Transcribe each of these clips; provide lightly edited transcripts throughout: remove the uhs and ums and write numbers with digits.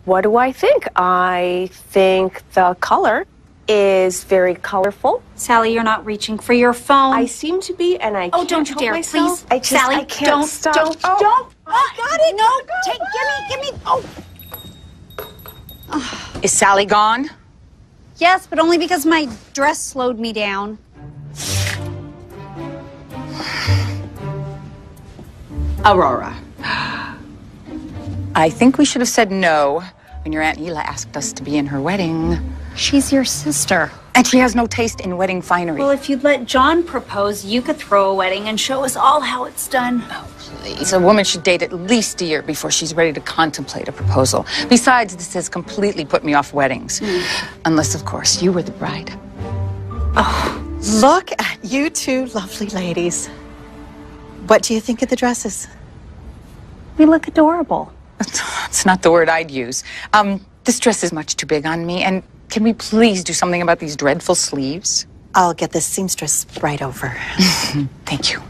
What do I think? I think the color is very colorful. Sally, you're not reaching for your phone. I seem to be, and I can't don't you help dare, myself. please. Sally, I can't stop. Don't. I got it. No, give me. Oh. Is Sally gone? Yes, but only because my dress slowed me down. Aurora. I think we should have said no when your Aunt Ela asked us to be in her wedding. She's your sister. And she has no taste in wedding finery. Well, if you'd let John propose, you could throw a wedding and show us all how it's done. Oh, please. A woman should date at least a year before she's ready to contemplate a proposal. Besides, this has completely put me off weddings. Unless, of course, you were the bride. Oh, look at you two lovely ladies. What do you think of the dresses? We look adorable. It's not the word I'd use. This dress is much too big on me, and can we please do something about these dreadful sleeves? I'll get the seamstress right over. Thank you.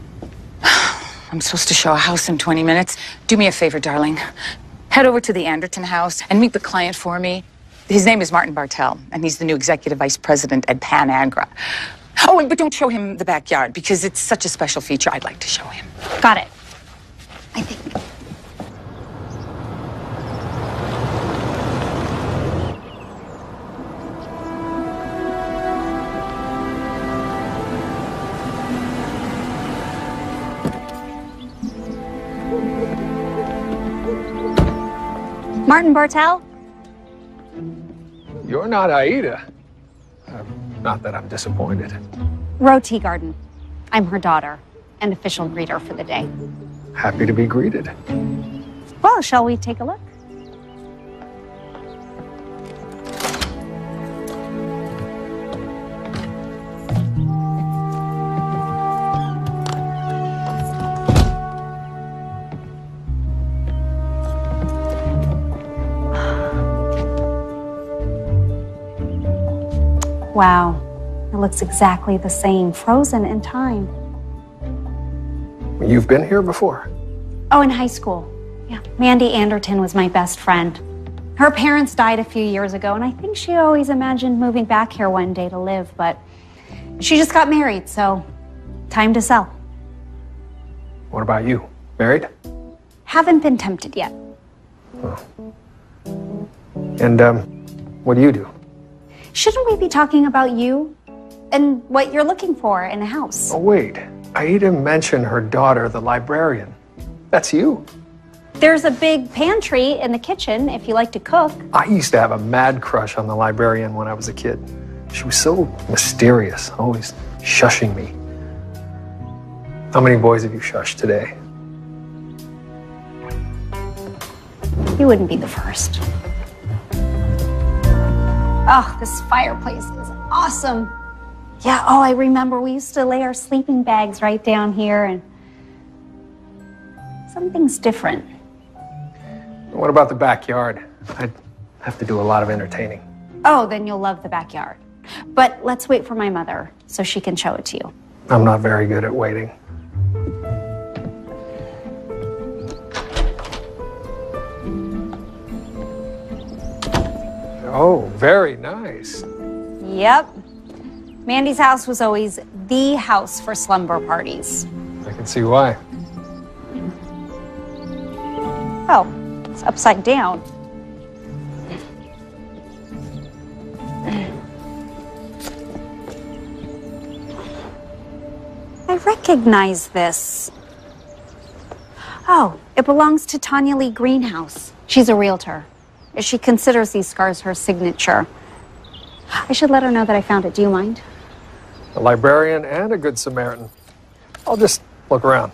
I'm supposed to show a house in 20 minutes. Do me a favor, darling. Head over to the Anderton house and meet the client for me. His name is Martin Bartel, and he's the new executive vice president at Panagra. Oh, but don't show him the backyard, because it's such a special feature I'd like to show him. Got it. I think. Martin Bartel? You're not Aida. Not that I'm disappointed. Roe Tea Garden. I'm her daughter and official greeter for the day. Happy to be greeted. Well, shall we take a look? Wow, it looks exactly the same, frozen in time. You've been here before? Oh, in high school. Yeah, Mandy Anderton was my best friend. Her parents died a few years ago, and I think she always imagined moving back here one day to live, but she just got married, so time to sell. What about you? Married? Haven't been tempted yet. Oh. And, what do you do? Shouldn't we be talking about you and what you're looking for in a house? Oh, wait. Aida mentioned her daughter, the librarian. That's you. There's a big pantry in the kitchen if you like to cook. I used to have a mad crush on the librarian when I was a kid. She was so mysterious, always shushing me. How many boys have you shushed today? You wouldn't be the first. Oh, this fireplace is awesome. Yeah, oh, I remember we used to lay our sleeping bags right down here, and something's different. What about the backyard? I'd have to do a lot of entertaining. Oh, then you'll love the backyard. But let's wait for my mother so she can show it to you. I'm not very good at waiting. Oh, very nice. Yep. Mandy's house was always the house for slumber parties. I can see why. Oh, it's upside down. I recognize this. Oh, it belongs to Tanya Lee Greenhouse. She's a realtor. She considers these scars her signature. I should let her know that I found it. Do you mind? A librarian and a good Samaritan. I'll just look around.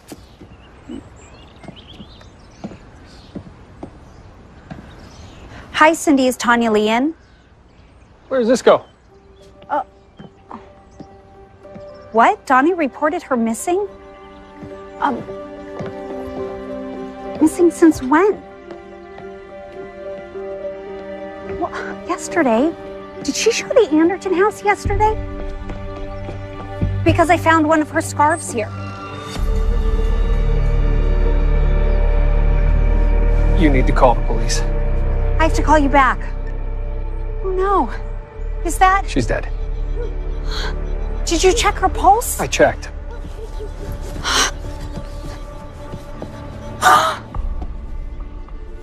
Hi, Cindy. Is Tanya Lee in? Where does this go? What? Donnie reported her missing? Missing since when? Well, yesterday. Did she show the Anderton house yesterday? Because I found one of her scarves here. You need to call the police. I have to call you back. Oh no. Is that... She's dead. Did you check her pulse? I checked.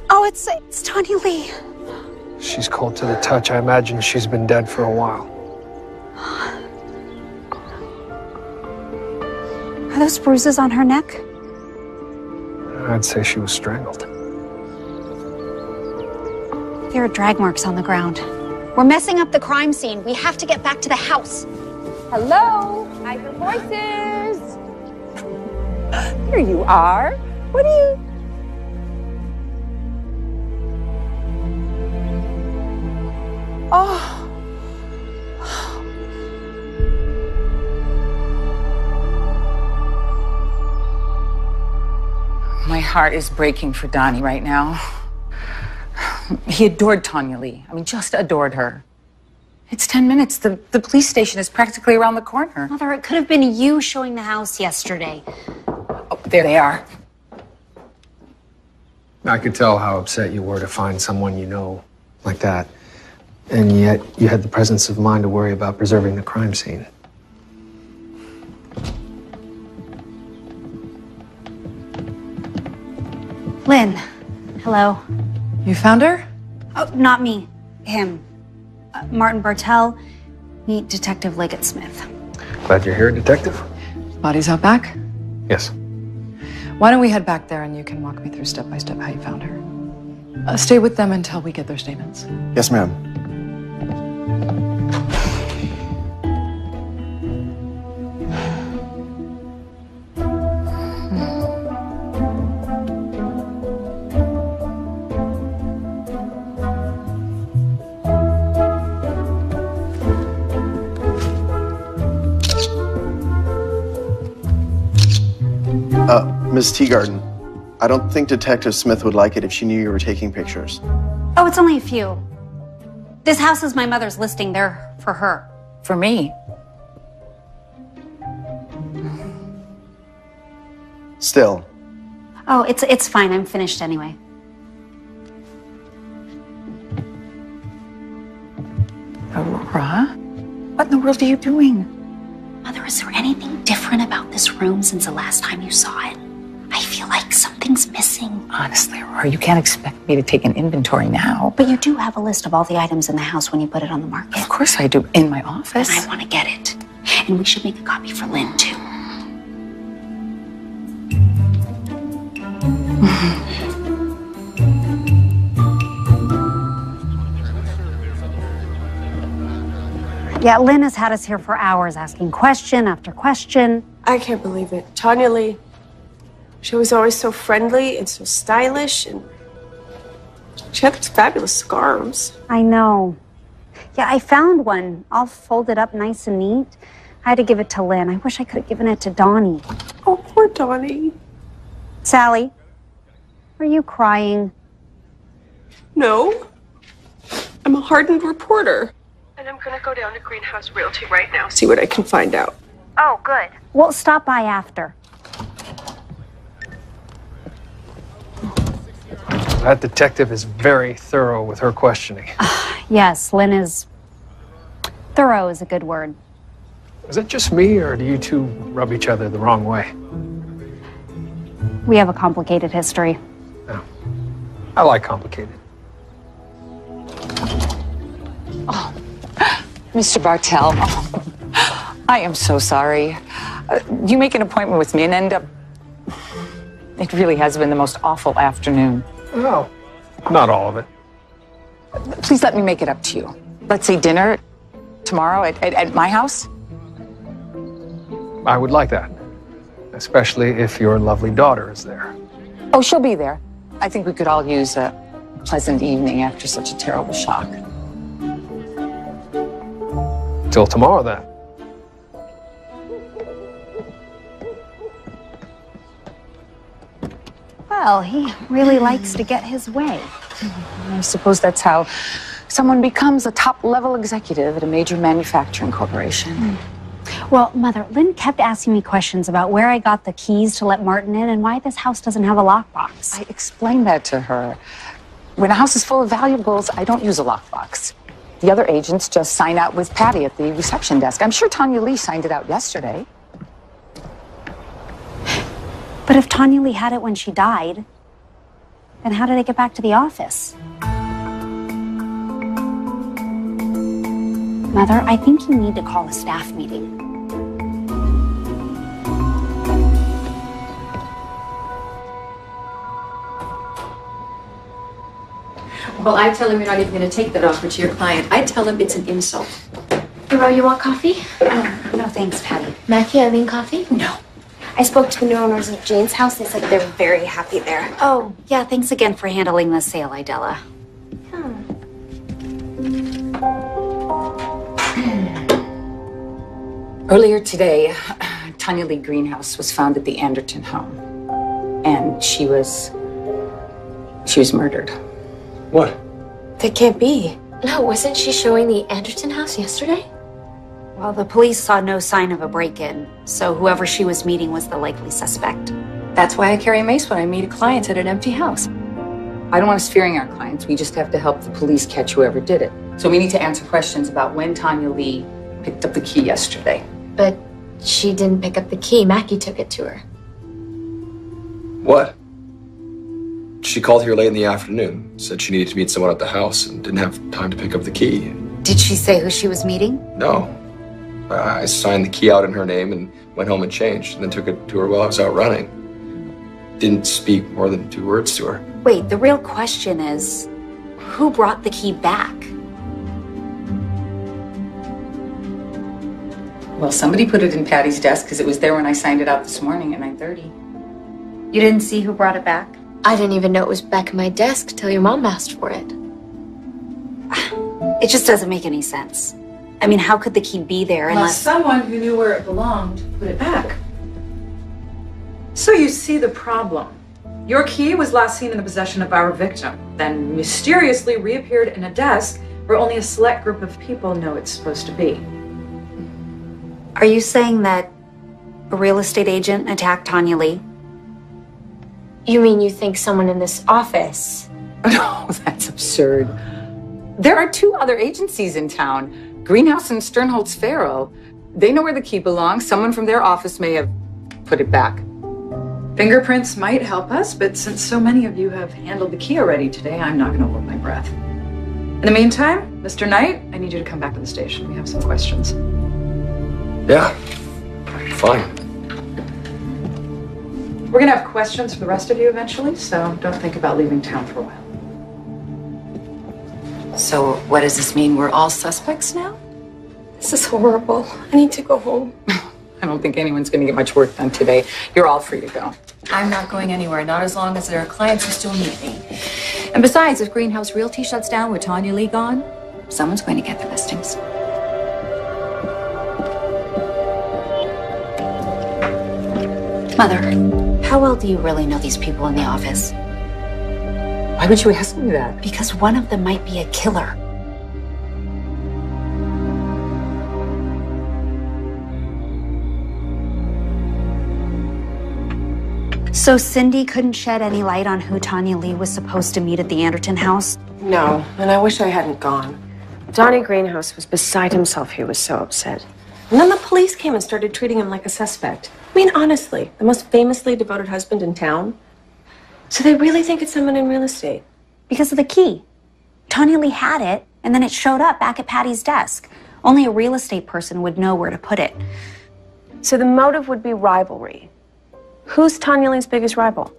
Oh, it's Tanya Lee. She's cold to the touch. I imagine she's been dead for a while. Are those bruises on her neck? I'd say she was strangled. There are drag marks on the ground. We're messing up the crime scene. We have to get back to the house. Hello? I hear voices. Here you are. What are you... Oh. My heart is breaking for Donnie right now. He adored Tanya Lee. I mean, just adored her. It's 10 minutes. The police station is practically around the corner. Mother, it could have been you showing the house yesterday. Oh, there they are. I could tell how upset you were to find someone you know like that. And yet you had the presence of mind to worry about preserving the crime scene. Lynn, hello. You found her? Oh, not me. Him. Martin Bartell. Meet Detective Liggett Smith. Glad you're here, Detective. Body's out back? Yes. Why don't we head back there and you can walk me through step by step how you found her. Stay with them until we get their statements. Yes, ma'am. Ms. Teagarden, I don't think Detective Smith would like it if she knew you were taking pictures. Oh, it's only a few. This house is my mother's listing. They're for her. For me. Still. Oh, it's fine. I'm finished anyway. Aurora? What in the world are you doing? Mother, is there anything different about this room since the last time you saw it? I feel like something's missing. Honestly, Aurora, you can't expect me to take an inventory now. But you do have a list of all the items in the house when you put it on the market. Of course I do, in my office. And I want to get it. And we should make a copy for Lynn, too. Yeah, Lynn has had us here for hours asking question after question. I can't believe it. Tanya Lee. She was always so friendly and so stylish, and she had these fabulous scarves. I know. Yeah, I found one all folded up nice and neat. I had to give it to Lynn. I wish I could have given it to Donnie. Oh, poor Donnie. Sally, are you crying? No. I'm a hardened reporter. And I'm gonna go down to Greenhouse Realty right now, see what I can find out. Oh, good. We'll stop by after. That detective is very thorough with her questioning. Yes, Lynn is... thorough is a good word. Is it just me, or do you two rub each other the wrong way? We have a complicated history. No. I like complicated. Oh, Mr. Bartell, oh, I am so sorry. You make an appointment with me and end up... It really has been the most awful afternoon. No, not all of it. Please let me make it up to you. Let's say dinner tomorrow at my house. I would like that, especially if your lovely daughter is there. Oh, she'll be there. I think we could all use a pleasant evening after such a terrible shock. Till tomorrow, then. Well, he really likes to get his way. I suppose that's how someone becomes a top-level executive at a major manufacturing corporation. Well, Mother, Lynn kept asking me questions about where I got the keys to let Martin in and why this house doesn't have a lockbox. I explained that to her. When a house is full of valuables, I don't use a lockbox. The other agents just sign out with Patty at the reception desk. I'm sure Tanya Lee signed it out yesterday. But if Tanya Lee had it when she died, then how did it get back to the office? Mother, I think you need to call a staff meeting. Well, I tell him you're not even going to take that offer to your client. I tell him it's an insult. Hero, you want coffee? No thanks, Patty. Mackie, Eileen, coffee? No. I spoke to the new owners of Jane's house. They said they're very happy there. Oh, yeah, thanks again for handling the sale, Idella. Earlier today, Tanya Lee Greenhouse was found at the Anderton home. And she was murdered. What? That can't be. No, wasn't she showing the Anderton house yesterday? Well, the police saw no sign of a break-in, so whoever she was meeting was the likely suspect. That's why I carry a mace when I meet a client at an empty house. I don't want us fearing our clients. We just have to help the police catch whoever did it. So we need to answer questions about when Tanya Lee picked up the key yesterday. But she didn't pick up the key. Mackie took it to her. What? She called here late in the afternoon, said she needed to meet someone at the house and didn't have time to pick up the key. Did she say who she was meeting? No. I signed the key out in her name and went home and changed, and then took it to her while I was out running. Didn't speak more than 2 words to her. Wait, the real question is, who brought the key back? Well, somebody put it in Patty's desk because it was there when I signed it out this morning at 9:30. You didn't see who brought it back? I didn't even know it was back in my desk till your mom asked for it. It just doesn't make any sense. I mean, how could the key be there unless... someone who knew where it belonged put it back. So you see the problem. Your key was last seen in the possession of our victim, then mysteriously reappeared in a desk where only a select group of people know it's supposed to be. Are you saying that a real estate agent attacked Tanya Lee? You mean you think someone in this office? No, that's absurd. There are 2 other agencies in town, Greenhouse and Sternholtz Farrow. They know where the key belongs. Someone from their office may have put it back. Fingerprints might help us, but since so many of you have handled the key already today, I'm not going to hold my breath. In the meantime, Mr. Knight, I need you to come back to the station. We have some questions. Yeah, fine. We're going to have questions for the rest of you eventually, so don't think about leaving town for a while. So what does this mean? We're all suspects now? This is horrible. I need to go home. I don't think anyone's going to get much work done today. You're all free to go. I'm not going anywhere, not as long as there are clients who still need me. And besides, if Greenhouse Realty shuts down with Tanya Lee gone, someone's going to get the listings. Mother, how well do you really know these people in the office? Why would you ask me that? Because one of them might be a killer. So Cindy couldn't shed any light on who Tanya Lee was supposed to meet at the Anderton house? No, and I wish I hadn't gone. Donnie Greenhouse was beside himself. He was so upset. And then the police came and started treating him like a suspect. I mean, honestly, the most famously devoted husband in town. So they really think it's someone in real estate? Because of the key. Tanya Lee had it, and then it showed up back at Patty's desk. Only a real estate person would know where to put it. So the motive would be rivalry. Who's Tanya Lee's biggest rival?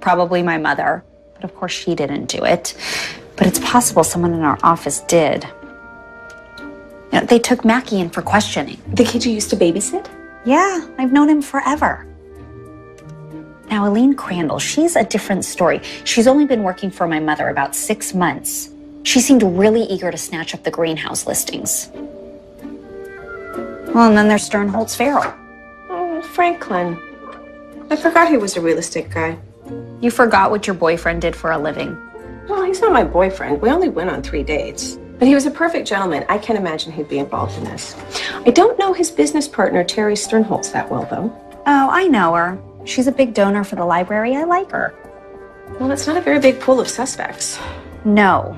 Probably my mother, but of course she didn't do it. But it's possible someone in our office did. You know, they took Mackie in for questioning. The kid you used to babysit? Yeah, I've known him forever. Now, Eileen Crandall, she's a different story. She's only been working for my mother about 6 months. She seemed really eager to snatch up the greenhouse listings. Well, and then there's Sternholtz Farrow. Oh, Franklin. I forgot he was a real estate guy. You forgot what your boyfriend did for a living. Well, he's not my boyfriend. We only went on 3 dates. But he was a perfect gentleman. I can't imagine he'd be involved in this. I don't know his business partner, Terry Sternholtz, that well, though. Oh, I know her. She's a big donor for the library. I like her. Well, it's not a very big pool of suspects. No.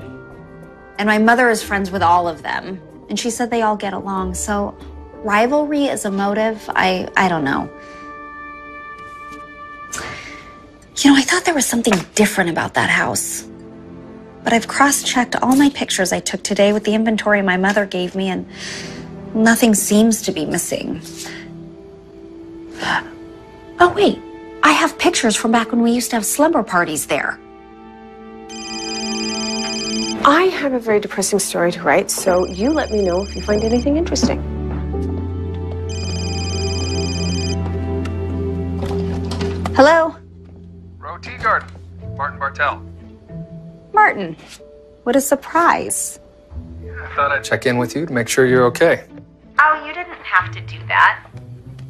And my mother is friends with all of them. And she said they all get along. So rivalry is a motive. I don't know. You know, I thought there was something different about that house. But I've cross-checked all my pictures I took today with the inventory my mother gave me, and nothing seems to be missing. Oh, wait. I have pictures from back when we used to have slumber parties there. I have a very depressing story to write, so you let me know if you find anything interesting. Hello? Row Tea Garden, Martin Bartel. Martin, what a surprise. I thought I'd check in with you to make sure you're okay. Oh, you didn't have to do that.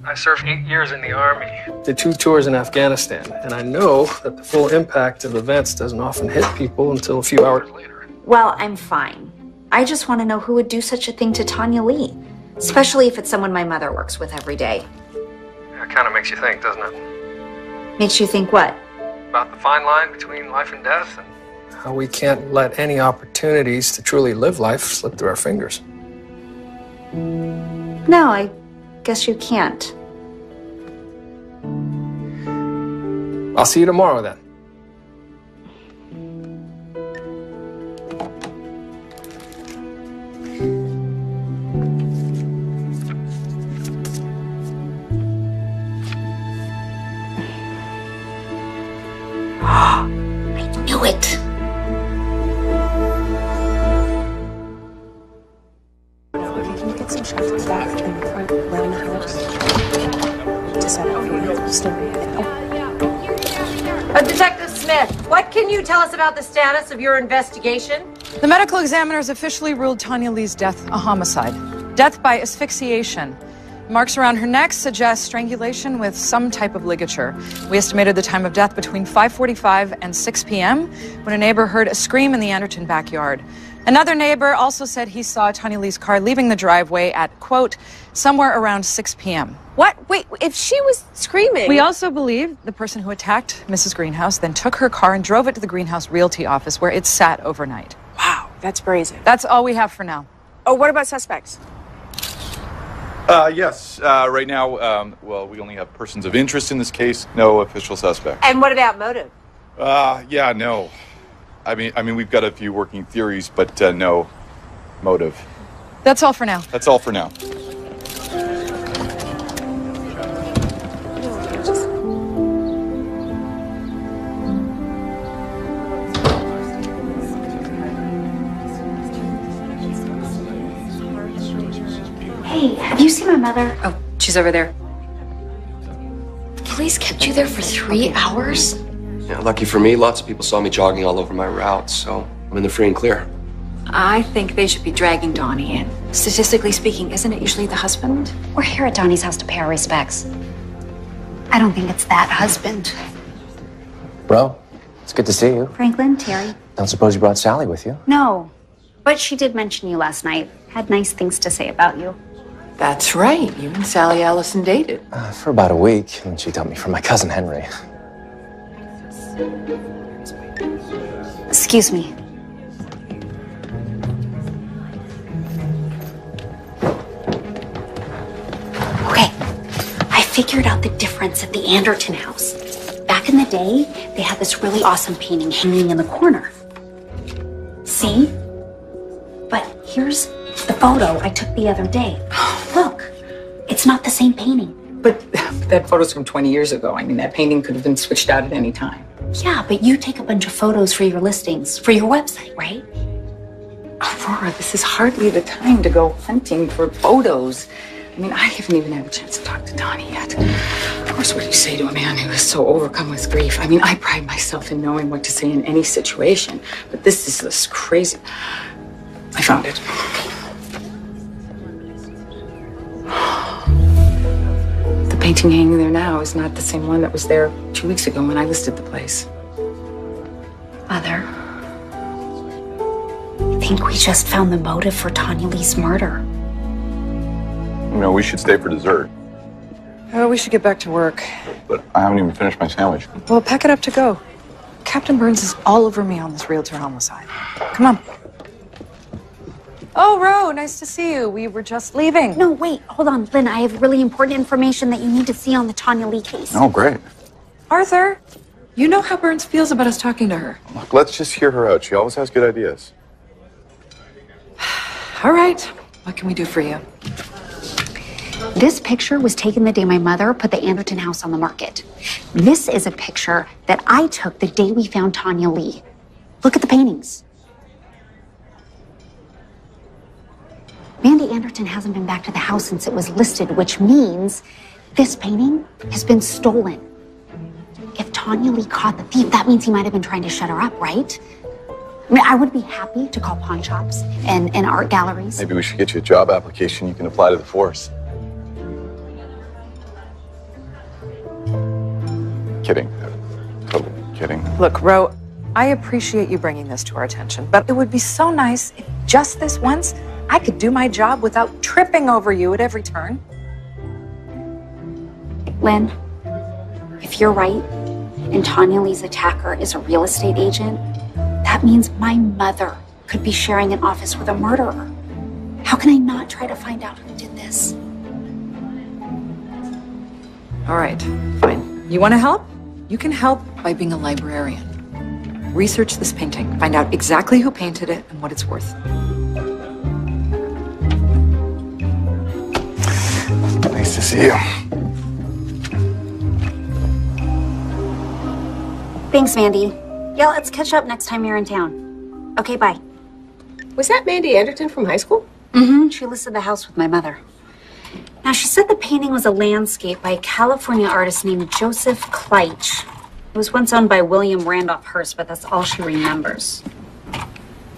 I served 8 years in the Army, did 2 tours in Afghanistan, and I know that the full impact of events doesn't often hit people until a few hours later. Well, I'm fine. I just want to know who would do such a thing to Tanya Lee, especially if it's someone my mother works with every day. Yeah, it kind of makes you think, doesn't it? Makes you think what? About the fine line between life and death, and how we can't let any opportunities to truly live life slip through our fingers. No, I guess you can't. I'll see you tomorrow then. I knew it. Can you get some shots of that in the front around the house? To set up for you. Story. Detective Smith, what can you tell us about the status of your investigation? The medical examiners officially ruled Tanya Lee's death a homicide. Death by asphyxiation. Marks around her neck suggest strangulation with some type of ligature. We estimated the time of death between 5:45 and 6 p.m. when a neighbor heard a scream in the Anderton backyard. Another neighbor also said he saw Tanya Lee's car leaving the driveway at, quote, somewhere around 6 p.m. What? Wait, if she was screaming... We also believe the person who attacked Mrs. Greenhouse then took her car and drove it to the Greenhouse Realty office where it sat overnight. Wow, that's brazen. That's all we have for now. Oh, what about suspects? Yes. Right now, well, we only have persons of interest in this case. No official suspect. And what about motive? Yeah, no. I mean, we've got a few working theories, but no motive. That's all for now. That's all for now. Hey, have you seen my mother? Oh, she's over there. Police kept you there for 3 hours? Yeah, lucky for me, lots of people saw me jogging all over my route, so I'm in the free and clear. I think they should be dragging Donnie in. Statistically speaking, isn't it usually the husband? We're here at Donnie's house to pay our respects. I don't think it's that husband. Bro, it's good to see you. Franklin, Terry? Don't suppose you brought Sally with you? No, but she did mention you last night. Had nice things to say about you. That's right. You and Sally Allison dated. For about a week, and she dumped me for my cousin Henry. Excuse me. Okay, I figured out the difference at the Anderton house. Back in the day, they had this really awesome painting hanging in the corner. See? But here's the photo I took the other day. Look, it's not the same painting. But that photo's from 20 years ago. I mean, that painting could have been switched out at any time. Yeah, but you take a bunch of photos for your listings, for your website, right? Aurora, this is hardly the time to go hunting for photos. I mean, I haven't even had a chance to talk to Donnie yet. Of course, what do you say to a man who is so overcome with grief? I mean, I pride myself in knowing what to say in any situation, but this is this crazy... I found it. The painting hanging there now is not the same one that was there 2 weeks ago when I listed the place. Mother, I think we just found the motive for Tanya Lee's murder. You know, we should stay for dessert. Oh, we should get back to work. But I haven't even finished my sandwich. Well, pack it up to go. Captain Burns is all over me on this realtor homicide. Come on. Oh, Ro, nice to see you. We were just leaving. No, wait, hold on. Lynn, I have really important information that you need to see on the Tanya Lee case. Oh, great. Arthur, you know how Burns feels about us talking to her. Look, let's just hear her out. She always has good ideas. All right. What can we do for you? This picture was taken the day my mother put the Anderton house on the market. This is a picture that I took the day we found Tanya Lee. Look at the paintings. Mandy Anderton hasn't been back to the house since it was listed, which means this painting has been stolen. If Tanya Lee caught the thief, that means he might have been trying to shut her up, right? I mean, I would be happy to call pawn shops and art galleries. Maybe we should get you a job application you can apply to the force. Kidding. Totally kidding. Look, Ro, I appreciate you bringing this to our attention, but it would be so nice if just this once I could do my job without tripping over you at every turn. Lynn, if you're right, and Tanya Lee's attacker is a real estate agent, that means my mother could be sharing an office with a murderer. How can I not try to find out who did this? All right, fine. You want to help? You can help by being a librarian. Research this painting, find out exactly who painted it and what it's worth. Nice to see you. Thanks, Mandy. Yeah, let's catch up next time you're in town. Okay, bye. Was that Mandy Anderton from high school? Mm-hmm. She listed the house with my mother. Now, she said the painting was a landscape by a California artist named Joseph Kleitch. It was once owned by William Randolph Hearst, but that's all she remembers.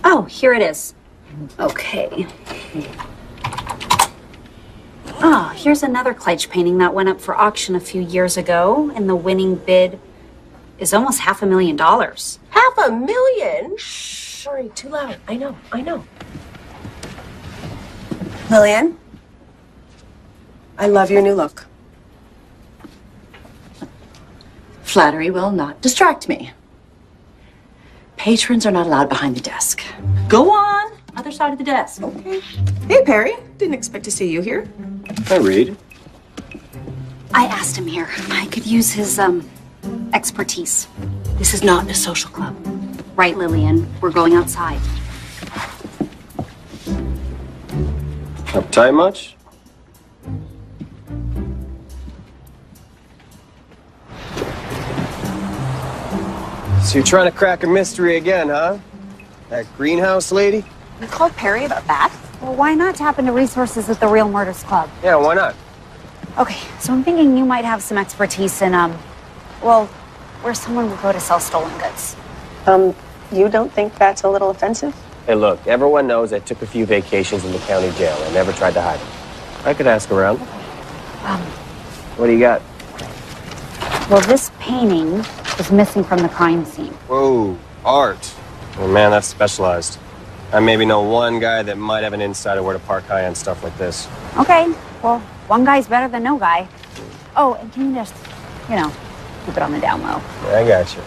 Oh, here it is. Okay. Oh, here's another Kleitch painting that went up for auction a few years ago, and the winning bid is almost $500,000. $500,000? Shh. Sorry, too loud. I know. Lillian, I love your new look. Flattery will not distract me. Patrons are not allowed behind the desk. Go on, other side of the desk. Okay. Hey, Perry. Didn't expect to see you here. Hi, Reed. I asked him here. I could use his, expertise. This is not a social club. Right, Lillian. We're going outside. Uptight much? So you're trying to crack a mystery again, huh? That greenhouse lady? You called Perry about that? Well, why not tap into resources at the Real Murders Club? Yeah, why not? Okay, so I'm thinking you might have some expertise in, well, where someone would go to sell stolen goods. You don't think that's a little offensive? Hey, look, everyone knows I took a few vacations in the county jail. I never tried to hide them. I could ask around. What do you got? Well, this painting was missing from the crime scene. Whoa, art. Oh, man, that's specialized. I maybe know one guy that might have an insight of where to park high-end stuff like this. Okay, well, one guy's better than no guy. Oh, and can you just, keep it on the down low? Yeah, I got you.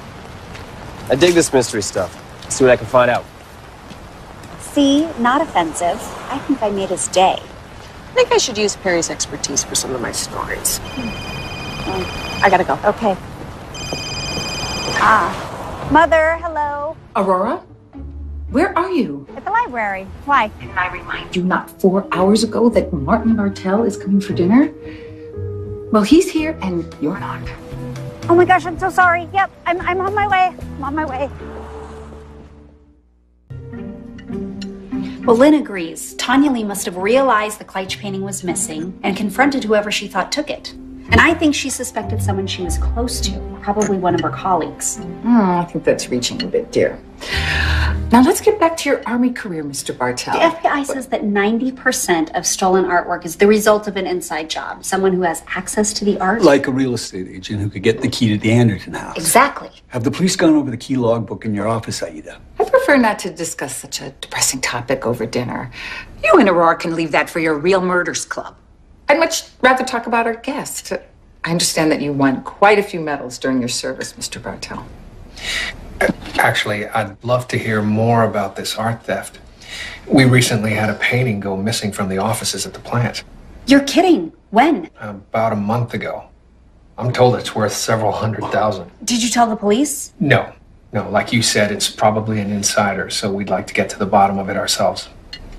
I dig this mystery stuff. Let's see what I can find out. See, not offensive. I think I made his day. I think I should use Perry's expertise for some of my stories. I gotta go. Okay. Mother, hello. Aurora? Where are you? At the library. Why? Didn't I remind you not 4 hours ago that Martin Bartell is coming for dinner? Well, he's here and you're not. Oh my gosh, I'm so sorry. Yep, I'm on my way. I'm on my way. Well, Lynn agrees. Tanya Lee must have realized the Kleitch painting was missing and confronted whoever she thought took it. And I think she suspected someone she was close to, probably one of her colleagues. I think that's reaching a bit, dear. Now let's get back to your Army career, Mr. Bartell. The FBI says that 90% of stolen artwork is the result of an inside job, someone who has access to the art. Like a real estate agent who could get the key to the Anderton house. Exactly. Have the police gone over the key logbook in your office, Aida? I prefer not to discuss such a depressing topic over dinner. You and Aurora can leave that for your Real Murders Club. I'd much rather talk about our guest. I understand that you won quite a few medals during your service, Mr. Bartell. Actually, I'd love to hear more about this art theft. We recently had a painting go missing from the offices at the plant. You're kidding. When? About a month ago. I'm told it's worth several $100,000. Did you tell the police? No, like you said, it's probably an insider, so we'd like to get to the bottom of it ourselves.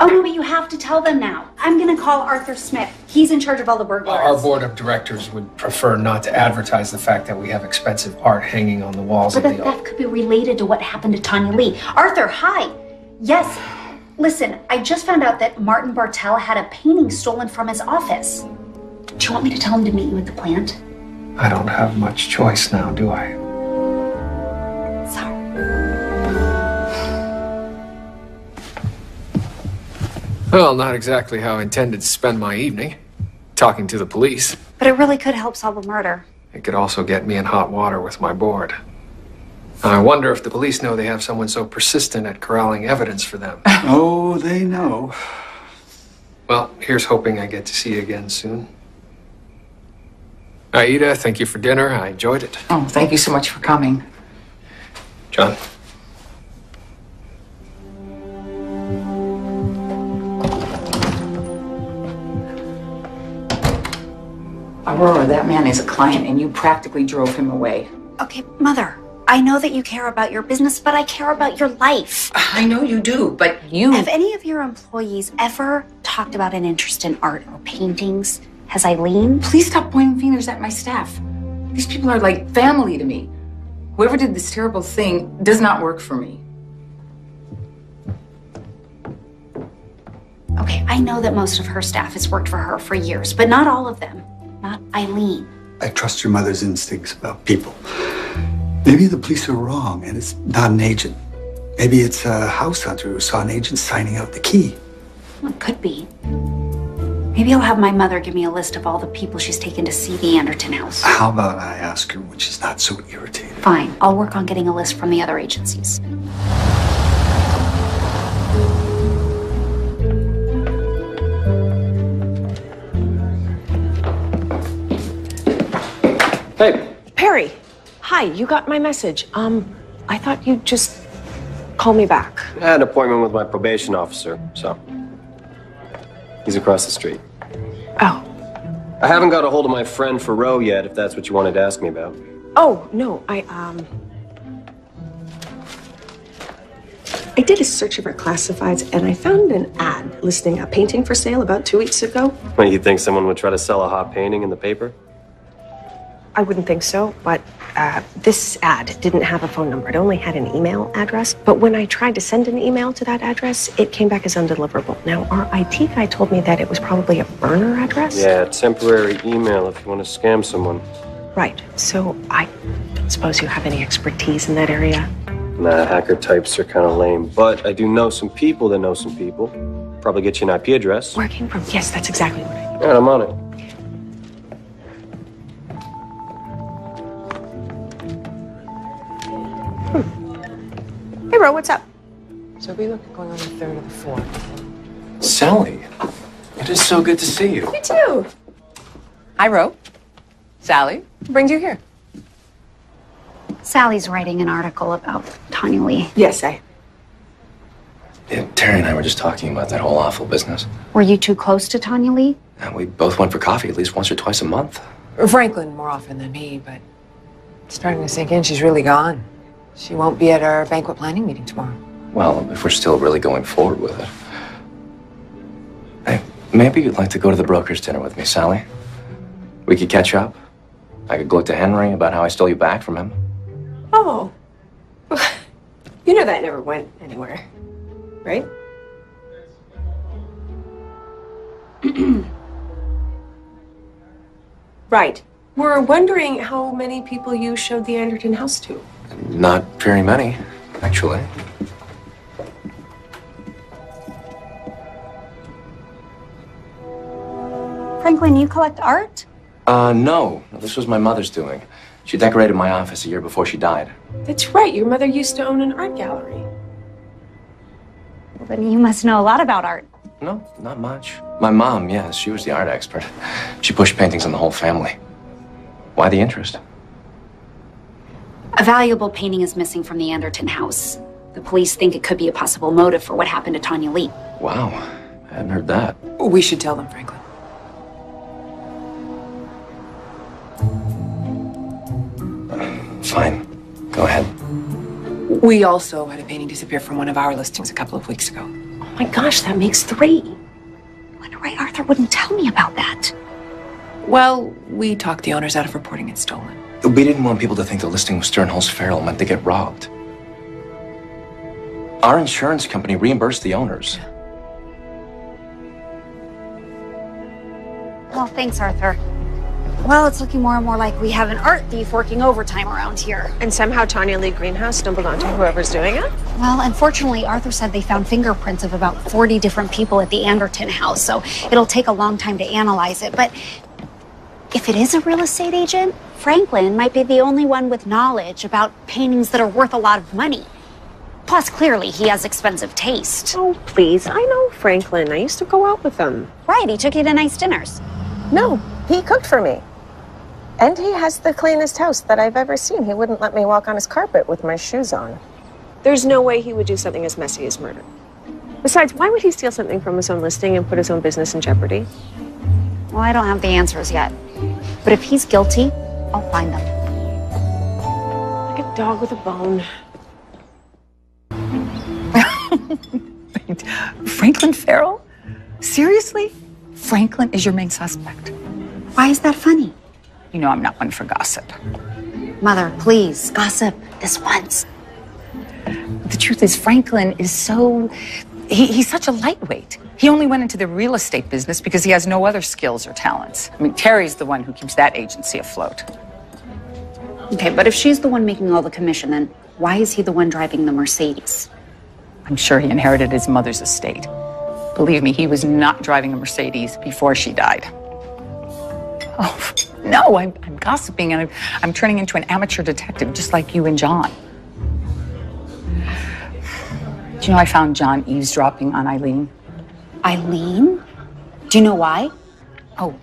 Oh, no, but you have to tell them now. I'm going to call Arthur Smith. He's in charge of all the burglaries. Our board of directors would prefer not to advertise the fact that we have expensive art hanging on the walls But of the the theft could be related to what happened to Tanya Lee. Arthur, hi. Yes. Listen, I just found out that Martin Bartel had a painting stolen from his office. Do you want me to tell him to meet you at the plant? I don't have much choice now, do I? Sorry. Well, not exactly how I intended to spend my evening, talking to the police. But it really could help solve a murder. It could also get me in hot water with my board. I wonder if the police know they have someone so persistent at corralling evidence for them. Oh, they know. Well, here's hoping I get to see you again soon. Aida, thank you for dinner. I enjoyed it. Oh, thank you so much for coming. John. Aurora, that man is a client and you practically drove him away. Okay, Mother, I know that you care about your business, but I care about your life. I know you do, but you... Have any of your employees ever talked about an interest in art or paintings? Has Eileen? Please stop pointing fingers at my staff. These people are like family to me. Whoever did this terrible thing does not work for me. Okay, I know that most of her staff has worked for her for years, but not all of them. Not Eileen. I trust your mother's instincts about people. Maybe the police are wrong and it's not an agent. Maybe it's a house hunter who saw an agent signing out the key. Well, it could be. Maybe I'll have my mother give me a list of all the people she's taken to see the Anderton house. How about I ask her when she's not so irritated? Fine, I'll work on getting a list from the other agencies. Hey. Perry, hi, you got my message. I thought you'd just call me back. I had an appointment with my probation officer, so. He's across the street. Oh. I haven't got a hold of my friend Farrow yet, if that's what you wanted to ask me about. Oh, no, I did a search of our classifieds and I found an ad listing a painting for sale about 2 weeks ago. Well, you think someone would try to sell a hot painting in the paper? I wouldn't think so, but this ad didn't have a phone number. It only had an email address. But when I tried to send an email to that address, it came back as undeliverable. Now, our IT guy told me that it was probably a burner address. Yeah, temporary email if you want to scam someone. Right. So I don't suppose you have any expertise in that area? Nah, hacker types are kind of lame. But I do know some people that know some people. Probably get you an IP address. Where it came from? Yes, that's exactly what I need. All right, I'm on it. Hey, Ro, what's up? So we look at going on the 3rd or the 4th. Sally, it is so good to see you. You too. Hi, Ro. Sally, what brings you here? Sally's writing an article about Tanya Lee. Yes, I. Yeah, Terry and I were just talking about that whole awful business. Were you too close to Tanya Lee? And we both went for coffee at least once or twice a month. Franklin more often than me, but it's starting to sink in. She's really gone. She won't be at our banquet planning meeting tomorrow. Well, if we're still really going forward with it. Hey, maybe you'd like to go to the broker's dinner with me, Sally. We could catch up. I could gloat to Henry about how I stole you back from him. Oh. You know that never went anywhere, right? Right. We're wondering how many people you showed the Anderton house to. Not very many, actually. Franklin, you collect art? No. This was my mother's doing. She decorated my office a year before she died. That's right. Your mother used to own an art gallery. Well, then you must know a lot about art. No, not much. My mom, yes, she was the art expert. She pushed paintings on the whole family. Why the interest? I've valuable painting is missing from the Anderton house. The police think it could be a possible motive for what happened to Tanya Lee. Wow, I hadn't heard that. We should tell them, Franklin. Fine, go ahead. We also had a painting disappear from one of our listings a couple of weeks ago. Oh my gosh, that makes 3. I wonder why Arthur wouldn't tell me about that. Well, we talked the owners out of reporting it stolen. We didn't want people to think the listing was Sternholz Farrell meant to get robbed. Our insurance company reimbursed the owners. Well, thanks, Arthur. Well, it's looking more and more like we have an art thief working overtime around here. And somehow Tanya Lee Greenhouse stumbled onto whoever's doing it? Well, unfortunately, Arthur said they found fingerprints of about 40 different people at the Anderton house, so it'll take a long time to analyze it. But if it is a real estate agent, Franklin might be the only one with knowledge about paintings that are worth a lot of money. Plus, clearly, he has expensive taste. Oh, please. I know Franklin. I used to go out with him. Right, he took you to nice dinners. No, he cooked for me. And he has the cleanest house that I've ever seen. He wouldn't let me walk on his carpet with my shoes on. There's no way he would do something as messy as murder. Besides, why would he steal something from his own listing and put his own business in jeopardy? Well, I don't have the answers yet. But if he's guilty, I'll find them. Like a dog with a bone. Franklin Farrell? Seriously? Franklin is your main suspect. Why is that funny? You know I'm not one for gossip. Mother, please, gossip this once. The truth is, Franklin is he's such a lightweight. He only went into the real estate business because he has no other skills or talents. I mean, Terry's the one who keeps that agency afloat. Okay, but if she's the one making all the commission, then why is he the one driving the Mercedes? I'm sure he inherited his mother's estate. Believe me, he was not driving a Mercedes before she died. Oh, no, I'm gossiping and I'm turning into an amateur detective just like you and John. Do you know I found John eavesdropping on Eileen? Eileen? Do you know why? Oh.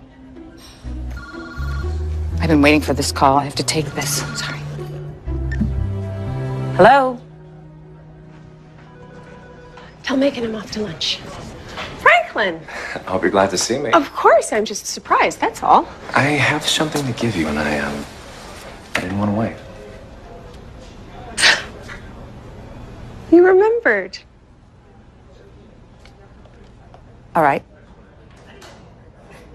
I've been waiting for this call. I have to take this. Sorry. Hello? Tell Megan I'm off to lunch. Franklin! I hope you're glad to see me. Of course, I'm just surprised, that's all. I have something to give you, and I didn't want to wait. You remembered. All right.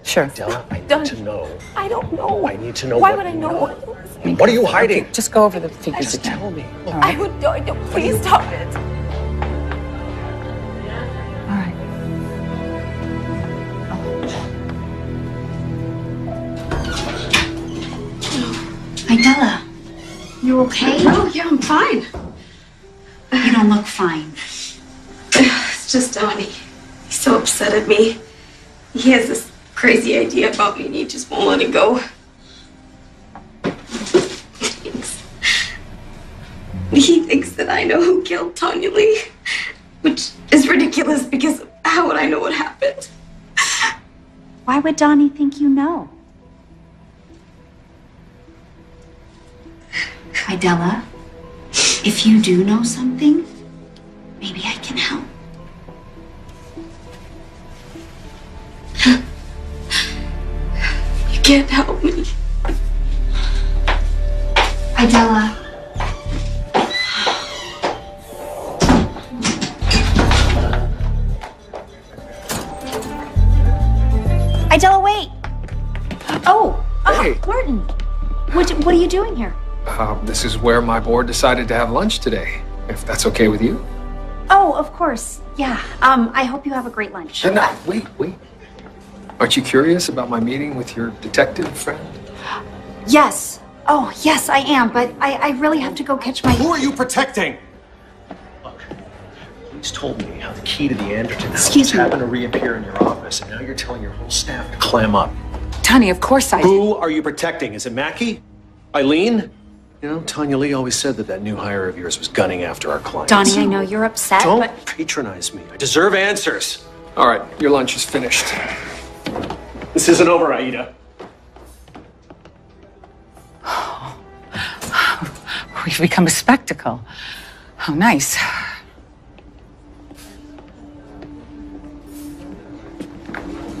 Sure. Della, I need to know. I don't know. I need to know. Why what would I know? What are you hiding? Okay, just go over the figures again. Tell me. All right. I would. Please stop it. All right. Idella, you okay? Oh, yeah, I'm fine. You don't look fine. It's just Donnie. He's so upset at me. He has this crazy idea about me and he just won't let it go. He thinks that I know who killed Tanya Lee, which is ridiculous because how would I know what happened? Why would Donnie think you know? Idella, if you do know something, maybe I can help. You can't help me. Idella. Idella, wait! Oh! Hey. Martin! What are you doing here? This is where my board decided to have lunch today, if that's okay with you. Oh, of course. Yeah. I hope you have a great lunch. No, wait. Aren't you curious about my meeting with your detective friend? Yes. Oh, yes, I am, but I really have to go catch my... Who are you protecting? Look, police told me how the key to the Anderton house happened to reappear in your office, and now you're telling your whole staff to clam up. Tony, of course I... Who are you protecting? Is it Mackie? Eileen? You know, Tanya Lee always said that new hire of yours was gunning after our clients. Donnie, I know you're upset, Don't but... patronize me. I deserve answers. All right, your lunch is finished. This isn't over, Aida. We've become a spectacle. How nice.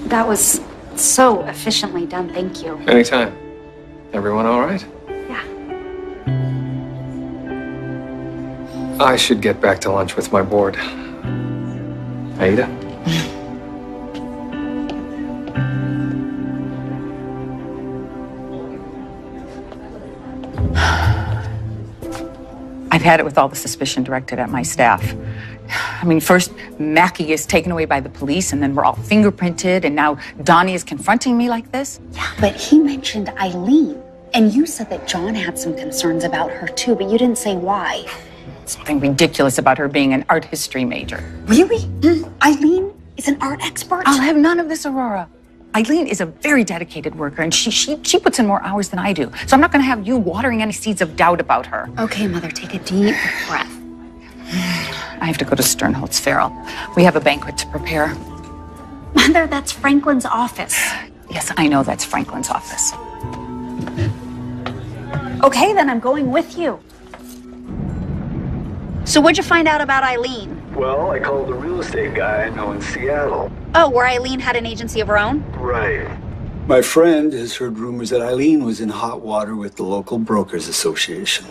That was so efficiently done, thank you. Anytime. Everyone all right? Yeah. I should get back to lunch with my board. Aida? I've had it with all the suspicion directed at my staff. I mean, first Mackie is taken away by the police, and then we're all fingerprinted, and now Donnie is confronting me like this. Yeah, but he mentioned Eileen, and you said that John had some concerns about her too, but you didn't say why. Something ridiculous about her being an art history major. Really? Eileen is an art expert? I'll have none of this, Aurora. Eileen is a very dedicated worker, and she puts in more hours than I do. So I'm not going to have you watering any seeds of doubt about her. Okay, Mother, take a deep breath. I have to go to Sternholtz Farrell. We have a banquet to prepare. Mother, that's Franklin's office. Yes, I know that's Franklin's office. Okay, then I'm going with you. So what'd you find out about Eileen? Well, I called the real estate guy I know in Seattle. Oh, where Eileen had an agency of her own? Right. My friend has heard rumors that Eileen was in hot water with the local brokers association.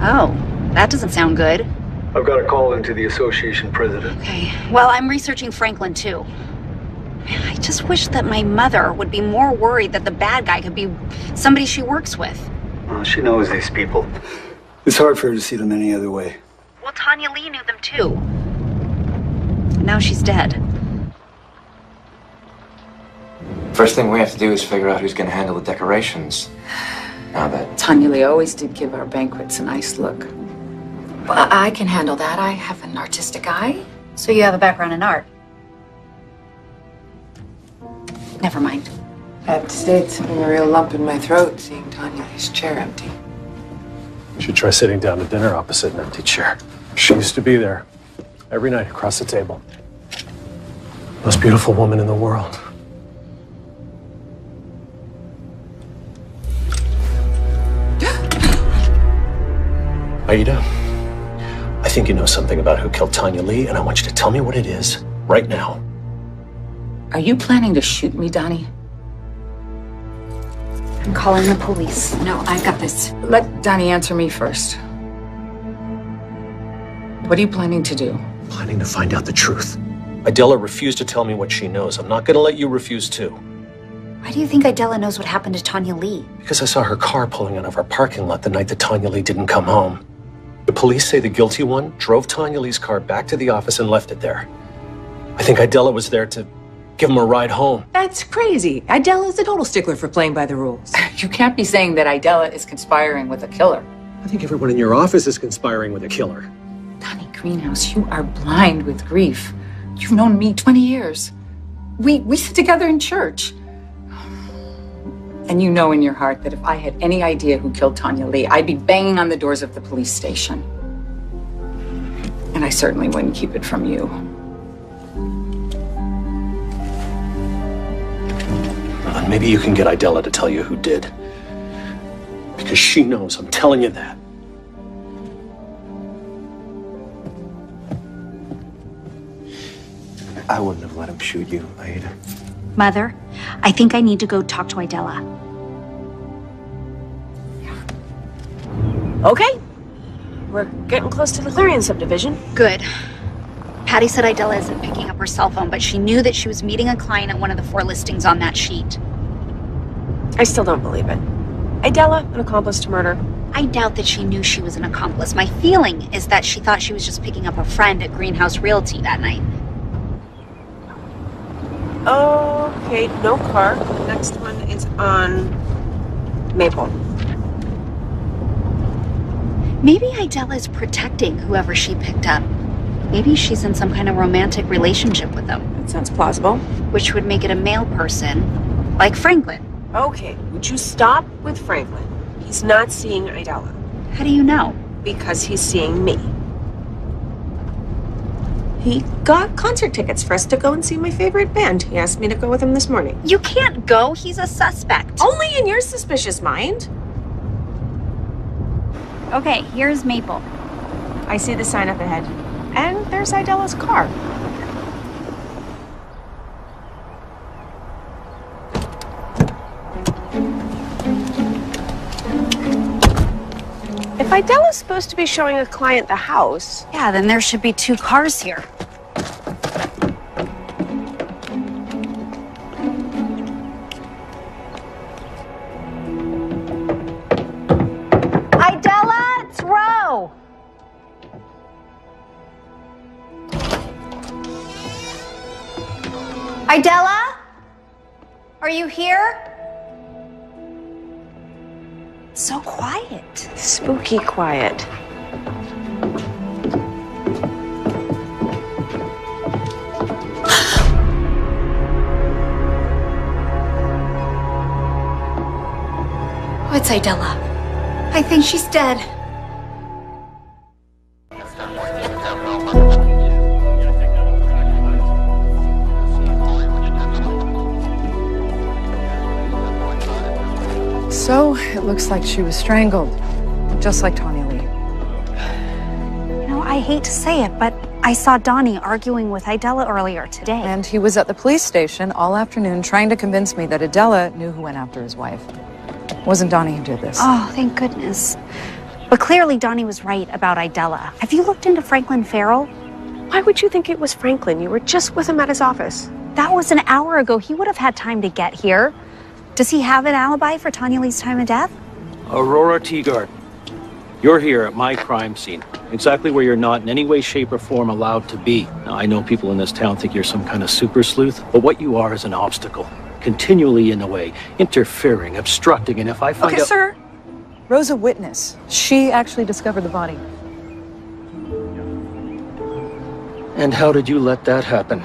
Oh, that doesn't sound good. I've got a call into the association president. Okay, well, I'm researching Franklin too. I just wish that my mother would be more worried that the bad guy could be somebody she works with. Well, she knows these people. It's hard for her to see them any other way. Well, Tanya Lee knew them too. Now she's dead. First thing we have to do is figure out who's going to handle the decorations. Now that Tanya Lee always did give our banquets a nice look. Well, I can handle that. I have an artistic eye. So you have a background in art? Never mind. I have to say, it's putting a real lump in my throat seeing Tanya Lee's chair empty. You should try sitting down to dinner opposite an empty chair. She used to be there every night across the table. Most beautiful woman in the world. Aida, I think you know something about who killed Tanya Lee, and I want you to tell me what it is right now. Are you planning to shoot me, Donnie? I'm calling the police. No, I've got this. Let Donnie answer me first. What are you planning to do? Planning to find out the truth. Idella refused to tell me what she knows. I'm not going to let you refuse too. Why do you think Idella knows what happened to Tanya Lee? Because I saw her car pulling out of our parking lot the night that Tanya Lee didn't come home. The police say the guilty one drove Tanya Lee's car back to the office and left it there. I think Idella was there to give him a ride home. That's crazy. Idella is a total stickler for playing by the rules. You can't be saying that Idella is conspiring with a killer. I think everyone in your office is conspiring with a killer. Donnie Greenhouse, you are blind with grief. You've known me 20 years. We sit together in church. And you know in your heart that if I had any idea who killed Tanya Lee, I'd be banging on the doors of the police station. And I certainly wouldn't keep it from you. And maybe you can get Idella to tell you who did. Because she knows, I'm telling you that. I wouldn't have let him shoot you, Aida. Mother, I think I need to go talk to Idella. Okay. We're getting close to the Clarion subdivision. Good. Patty said Idella isn't picking up her cell phone, but she knew that she was meeting a client at one of the 4 listings on that sheet. I still don't believe it. Idella, an accomplice to murder. I doubt that she knew she was an accomplice. My feeling is that she thought she was just picking up a friend at Greenhouse Realty that night. Okay, no car. The next one is on Maple. Maybe Idella is protecting whoever she picked up. Maybe she's in some kind of romantic relationship with them. That sounds plausible. Which would make it a male person, like Franklin. Okay, would you stop with Franklin? He's not seeing Idella. How do you know? Because he's seeing me. He got concert tickets for us to go and see my favorite band. He asked me to go with him this morning. You can't go. He's a suspect. Only in your suspicious mind. Okay, here's Maple. I see the sign up ahead. And there's Idella's car. If Idella's supposed to be showing a client the house... Yeah, then there should be 2 cars here. Idella, it's Ro! Idella? Are you here? So quiet. Spooky quiet. Oh, it's Idella. I think she's dead. So, it looks like she was strangled, just like Tanya Lee. You know, I hate to say it, but I saw Donnie arguing with Idella earlier today. And he was at the police station all afternoon trying to convince me that Idella knew who went after his wife. It wasn't Donnie who did this. Oh, thank goodness. But clearly Donnie was right about Idella. Have you looked into Franklin Farrell? Why would you think it was Franklin? You were just with him at his office. That was an hour ago. He would have had time to get here. Does he have an alibi for Tanya Lee's time of death? Aurora Teagarden, you're here at my crime scene, exactly where you're not in any way, shape, or form allowed to be. Now, I know people in this town think you're some kind of super sleuth, but what you are is an obstacle, continually in the way, interfering, obstructing, and if I find out... Okay, sir. Ro's a witness. She actually discovered the body. And how did you let that happen?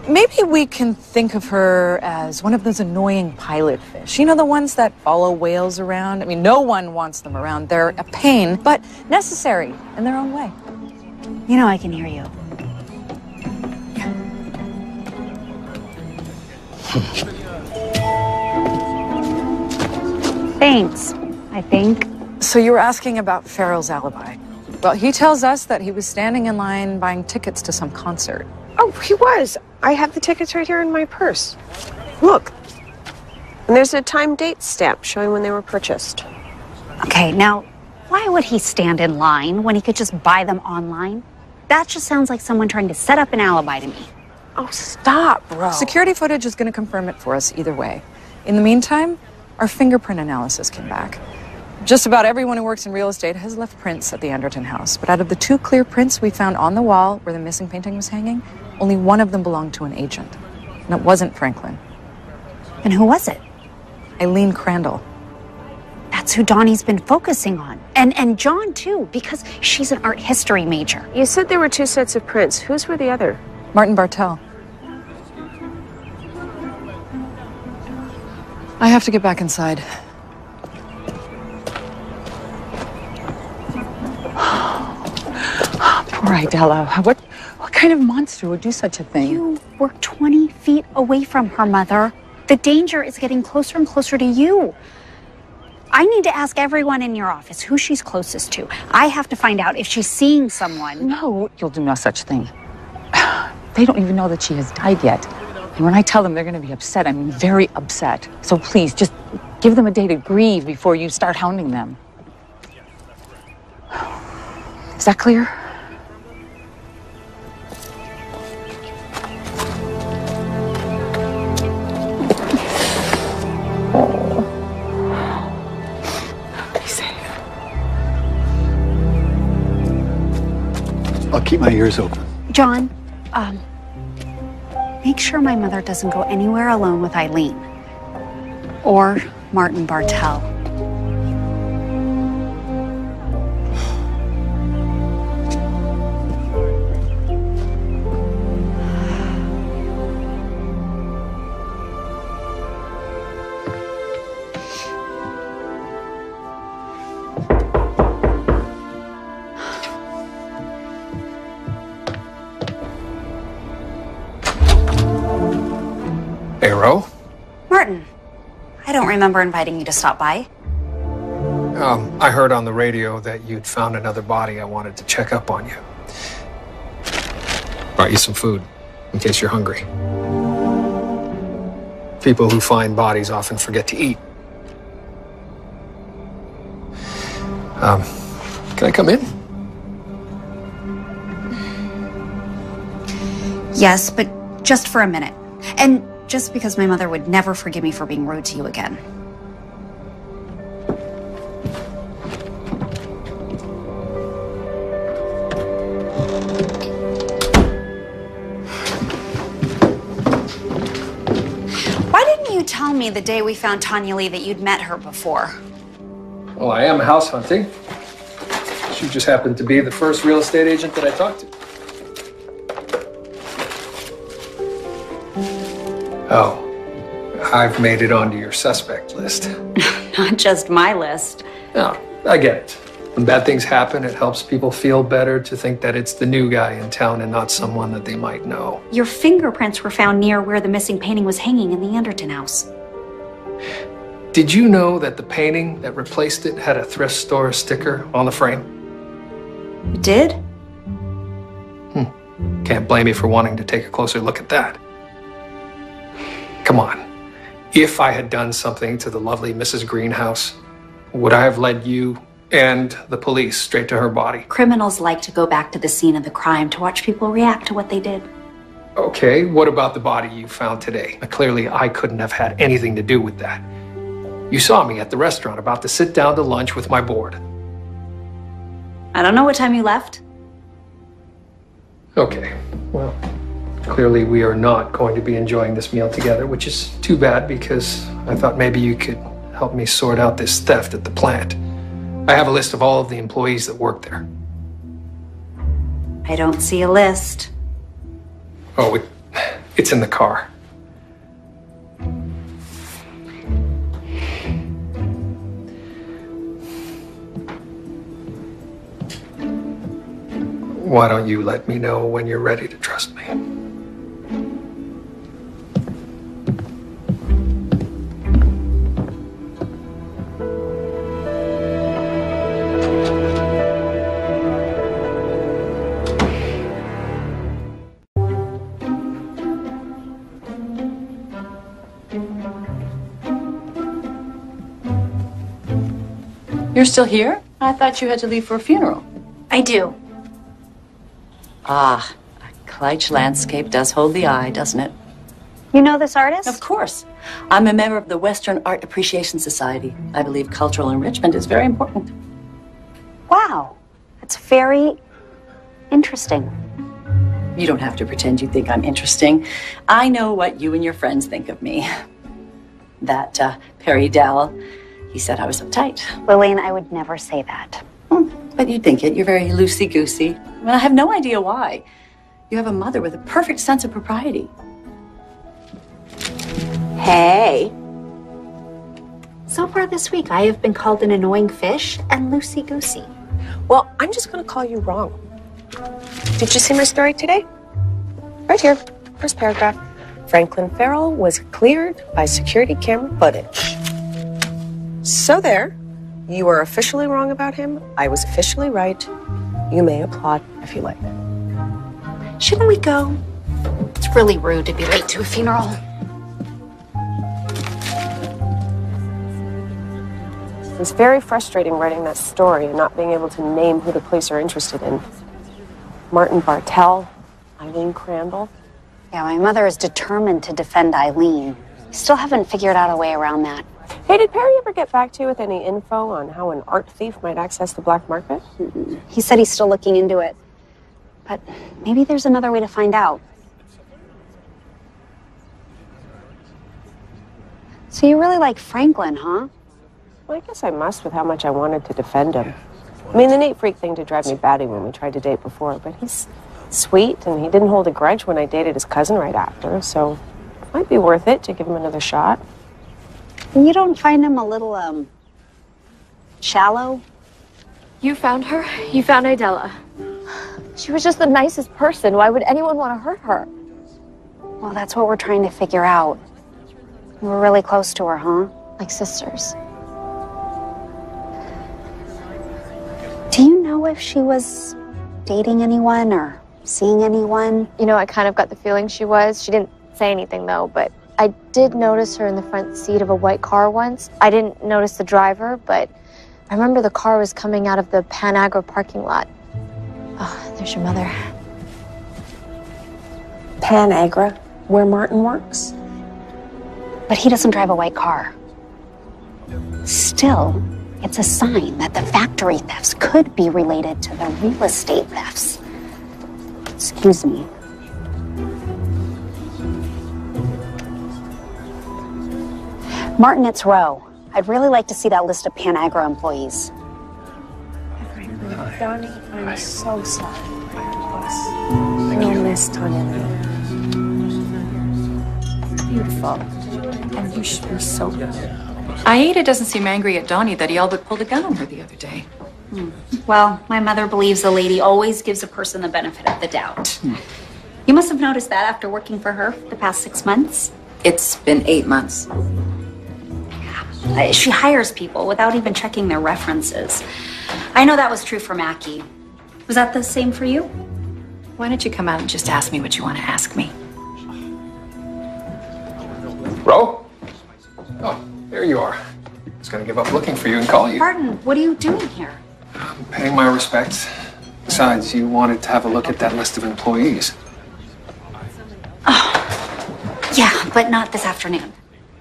Maybe we can think of her as one of those annoying pilot fish. You know, the ones that follow whales around? I mean, no one wants them around. They're a pain, but necessary in their own way. You know I can hear you. Thanks, I think. So you were asking about Farrell's alibi. Well, he tells us that he was standing in line buying tickets to some concert. Oh, he was. I have the tickets right here in my purse. Look. And there's a time date stamp showing when they were purchased. Okay, now, why would he stand in line when he could just buy them online? That just sounds like someone trying to set up an alibi to me. Oh, stop, bro. Security footage is going to confirm it for us either way. In the meantime, our fingerprint analysis came back. Just about everyone who works in real estate has left prints at the Anderton house, but out of the 2 clear prints we found on the wall where the missing painting was hanging, only one of them belonged to an agent. And it wasn't Franklin. And who was it? Eileen Crandall. That's who Donnie's been focusing on. And John, too, because she's an art history major. You said there were 2 sets of prints. Whose were the other? Martin Bartell. I have to get back inside. Poor Idella. What kind of monster would do such a thing? You were 20 feet away from her, Mother. The danger is getting closer and closer to you. I need to ask everyone in your office who she's closest to. I have to find out if she's seeing someone. No, you'll do no such thing. They don't even know that she has died yet. And when I tell them, they're going to be upset. I mean, very upset. So please, just give them a day to grieve before you start hounding them. Is that clear? I'll keep my ears open. John, make sure my mother doesn't go anywhere alone with Eileen. Or Martin Bartell. Arrow? Martin, I don't remember inviting you to stop by. I heard on the radio that you'd found another body. I wanted to check up on you. Brought you some food, in case you're hungry. People who find bodies often forget to eat. Can I come in? Yes, but just for a minute. And just because my mother would never forgive me for being rude to you again. Why didn't you tell me the day we found Tanya Lee that you'd met her before? Well, I am house hunting. She just happened to be the first real estate agent that I talked to. Oh, I've made it onto your suspect list. Not just my list. No, I get it. When bad things happen, it helps people feel better to think that it's the new guy in town and not someone that they might know. Your fingerprints were found near where the missing painting was hanging in the Anderton house. Did you know that the painting that replaced it had a thrift store sticker on the frame? You did? Can't blame you for wanting to take a closer look at that. Come on. If I had done something to the lovely Mrs. Greenhouse, would I have led you and the police straight to her body? Criminals like to go back to the scene of the crime to watch people react to what they did. Okay, what about the body you found today? Clearly, I couldn't have had anything to do with that. You saw me at the restaurant about to sit down to lunch with my board. I don't know what time you left. Okay, well, clearly we are not going to be enjoying this meal together, which is too bad because I thought maybe you could help me sort out this theft at the plant. I have a list of all of the employees that work there. I don't see a list. Oh, it's in the car. Why don't you let me know when you're ready to trust me? You're still here? I thought you had to leave for a funeral. I do. Ah, a Kleitsch landscape does hold the eye, doesn't it? You know this artist? Of course. I'm a member of the Western Art Appreciation Society. I believe cultural enrichment is very important. Wow. That's very interesting. You don't have to pretend you think I'm interesting. I know what you and your friends think of me. That Perry Dell, he said I was uptight. Lillian, I would never say that. But you think it. You're very loosey-goosey. Well, I have no idea why. You have a mother with a perfect sense of propriety. Hey. So far this week, I have been called an annoying fish and loosey-goosey. Well, I'm just going to call you wrong. Did you see my story today? Right here, first paragraph. Franklin Farrell was cleared by security camera footage. So there. You were officially wrong about him. I was officially right. You may applaud if you like. Shouldn't we go? It's really rude to be late to a funeral. It's very frustrating writing that story and not being able to name who the police are interested in. Martin Bartell, Eileen Crandall. Yeah, my mother is determined to defend Eileen. We still haven't figured out a way around that. Hey, did Perry ever get back to you with any info on how an art thief might access the black market? He said he's still looking into it. But maybe there's another way to find out. So you really like Franklin, huh? Well, I guess I must with how much I wanted to defend him. I mean, the neat freak thing to drive me batty when we tried to date before, but he's sweet and he didn't hold a grudge when I dated his cousin right after, so it might be worth it to give him another shot. You don't find him a little, shallow? You found her? You found Idella. She was just the nicest person. Why would anyone want to hurt her? Well, that's what we're trying to figure out. We're really close to her, huh? Like sisters. know if she was dating anyone or seeing anyone? You know, I kind of got the feeling she was. She didn't say anything, though, but I did notice her in the front seat of a white car once. I didn't notice the driver, but I remember the car was coming out of the Panagra parking lot. Oh, there's your mother. Panagra, where Martin works? But he doesn't drive a white car. Still, it's a sign that the factory thefts could be related to the real estate thefts. Excuse me. Martin, it's Roe. I'd really like to see that list of Panagra employees. Donnie, I'm so sorry. We'll miss Tanya Lee. Beautiful. And you should be so good. Aida doesn't seem angry at Donnie that he all but pulled a gun on her the other day. Well, my mother believes the lady always gives a person the benefit of the doubt. You must have noticed that after working for her the past 6 months. It's been 8 months. She hires people without even checking their references. I know that was true for Mackie. Was that the same for you? Why don't you come out and just ask me what you want to ask me? Ro? Oh, there you are. I was going to give up looking for you and call you. Martin, what are you doing here? I'm paying my respects. Besides, you wanted to have a look at that list of employees. Yeah, but not this afternoon.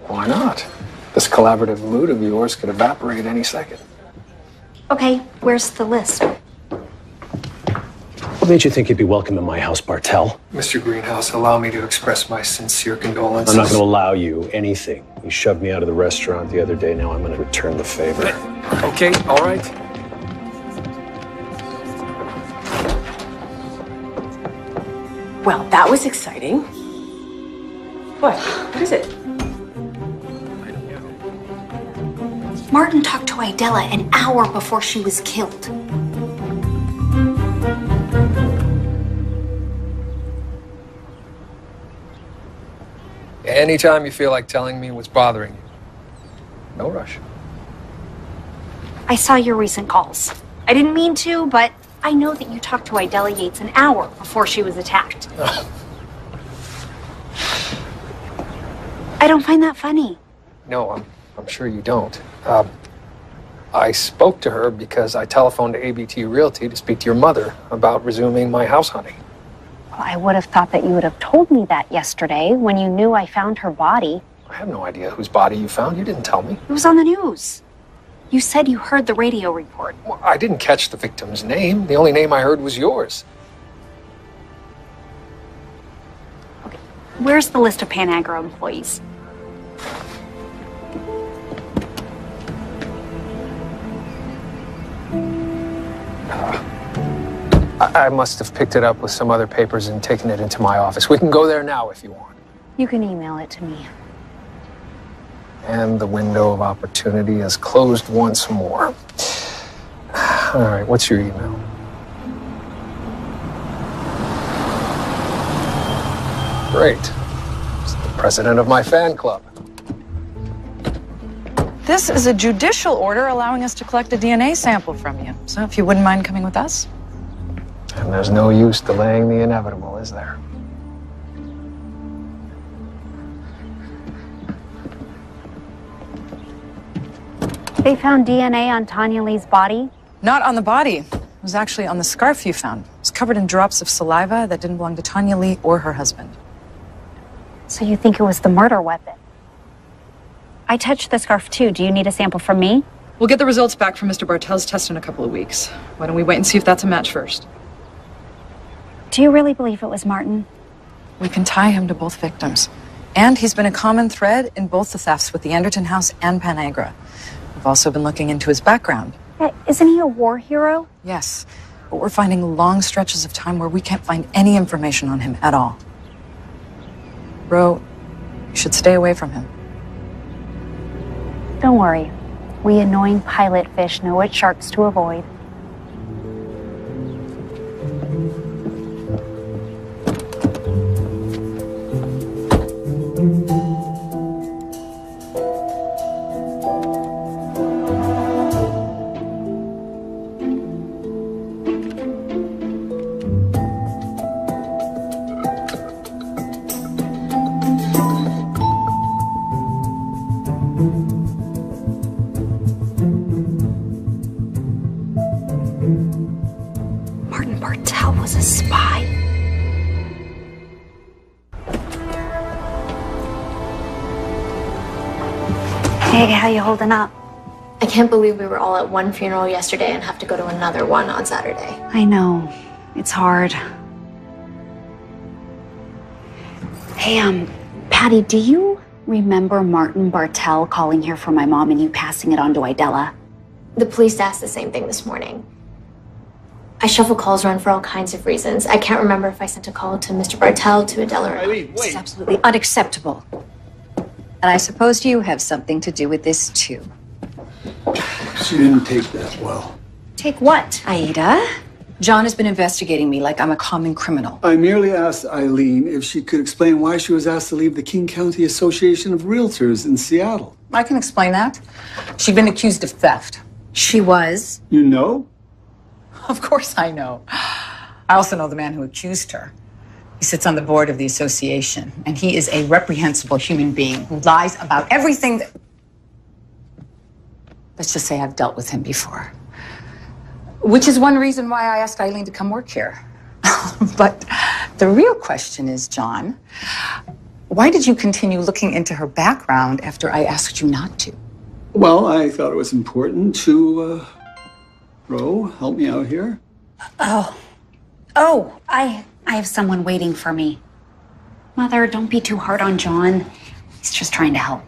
Why not? This collaborative mood of yours could evaporate any second. Okay, where's the list? What made you think you'd be welcome in my house, Bartell? Mr. Greenhouse, allow me to express my sincere condolences. I'm not going to allow you anything. You shoved me out of the restaurant the other day. Now I'm going to return the favor. Okay, all right. Well, that was exciting. What? What is it? Martin talked to Idella an hour before she was killed. Anytime you feel like telling me what's bothering you. No rush. I saw your recent calls. I didn't mean to, but I know that you talked to Idella Yates an hour before she was attacked. I don't find that funny. No, I'm sure you don't. I spoke to her because I telephoned to ABT Realty to speak to your mother about resuming my house hunting. Well, I would have thought that you would have told me that yesterday when you knew I found her body. I have no idea whose body you found. You didn't tell me. It was on the news. You said you heard the radio report. Well, I didn't catch the victim's name. The only name I heard was yours. Okay, where's the list of Panagra employees? I must have picked it up with some other papers and taken it into my office. We can go there now if you want. You can email it to me. And the window of opportunity has closed once more. All right, what's your email? Great. It's the president of my fan club. This is a judicial order allowing us to collect a DNA sample from you. So if you wouldn't mind coming with us. And there's no use delaying the inevitable, is there? They found DNA on Tanya Lee's body? Not on the body. It was actually on the scarf you found. It was covered in drops of saliva that didn't belong to Tanya Lee or her husband. So you think it was the murder weapon? I touched the scarf too. Do you need a sample from me? We'll get the results back from Mr. Bartell's test in a couple of weeks. Why don't we wait and see if that's a match first? Do you really believe it was Martin? We can tie him to both victims. And he's been a common thread in both the thefts with the Anderton house and Panagra. We've also been looking into his background. Isn't he a war hero? Yes, but we're finding long stretches of time where we can't find any information on him at all. Ro, you should stay away from him. Don't worry. We annoying pilot fish know which sharks to avoid. Hey, how you holding up? I can't believe we were all at one funeral yesterday and have to go to another one on Saturday. I know. It's hard. Hey, Patty, do you remember Martin Bartell calling here for my mom and you passing it on to Idella? The police asked the same thing this morning. I shuffle calls around for all kinds of reasons. I can't remember if I sent a call to Mr. Bartell, to Idella, or not. This is absolutely unacceptable. And I suppose you have something to do with this, too. She didn't take that well. Take what? Aida? John has been investigating me like I'm a common criminal. I merely asked Eileen if she could explain why she was asked to leave the King County Association of Realtors in Seattle. I can explain that. She'd been accused of theft. She was? You know? Of course I know. I also know the man who accused her. He sits on the board of the association, and he is a reprehensible human being who lies about everything that... Let's just say I've dealt with him before. Which is one reason why I asked Eileen to come work here. But the real question is, John, why did you continue looking into her background after I asked you not to? Well, I thought it was important to, Ro, help me out here. I have someone waiting for me. Mother, don't be too hard on John. He's just trying to help.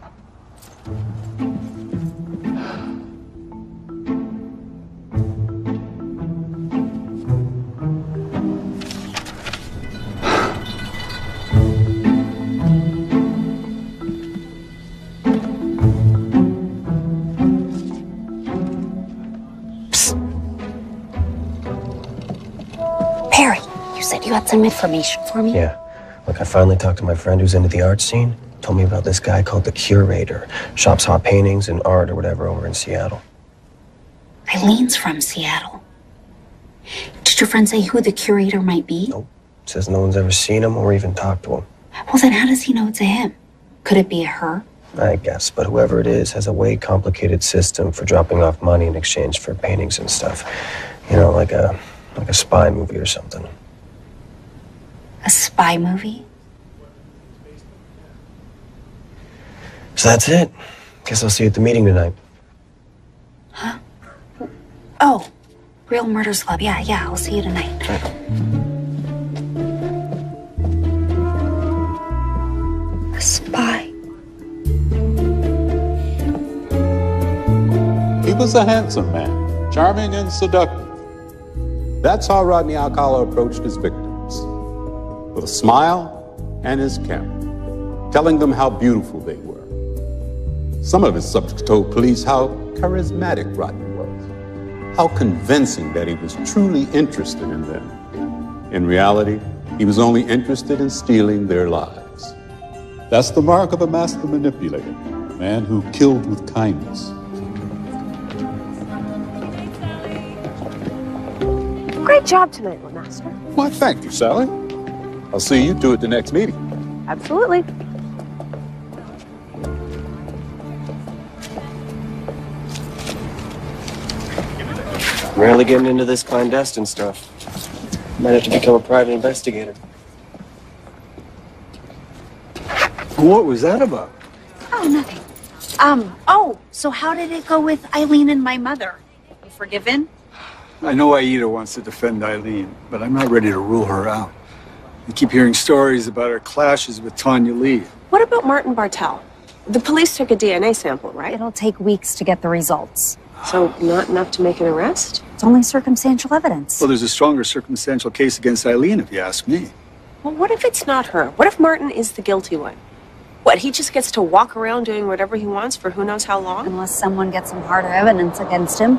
Perry, you said you had some information for me? Yeah. Look, I finally talked to my friend who's into the art scene. Told me about this guy called the Curator. Shops hot paintings and art or whatever over in Seattle. Eileen's from Seattle. Did your friend say who the Curator might be? Nope. Says no one's ever seen him or even talked to him. Well, then how does he know it's a him? Could it be a her? I guess, but whoever it is has a way complicated system for dropping off money in exchange for paintings and stuff. You know, like a spy movie or something. A spy movie? So that's it. Guess I'll see you at the meeting tonight. Huh? Oh, Real Murders Club. Yeah, I'll see you tonight. A spy. He was a handsome man, charming and seductive. That's how Rodney Alcala approached his victims, with a smile and his camera, telling them how beautiful they were. Some of his subjects told police how charismatic Rodney was, how convincing that he was truly interested in them. In reality, he was only interested in stealing their lives. That's the mark of a master manipulator, a man who killed with kindness. Great job tonight, little master. Why, thank you, Sally. I'll see you two at the next meeting. Absolutely. Rarely getting into this clandestine stuff. Might have to become a private investigator. What was that about? Oh, nothing. So how did it go with Eileen and my mother? You forgiven? I know Aida wants to defend Eileen, but I'm not ready to rule her out. I keep hearing stories about her clashes with Tanya Lee. What about Martin Bartell? The police took a DNA sample, right? It'll take weeks to get the results. So not enough to make an arrest? It's only circumstantial evidence. Well, there's a stronger circumstantial case against Eileen, if you ask me. Well, what if it's not her? What if Martin is the guilty one? What, he just gets to walk around doing whatever he wants for who knows how long? Unless someone gets some harder evidence against him.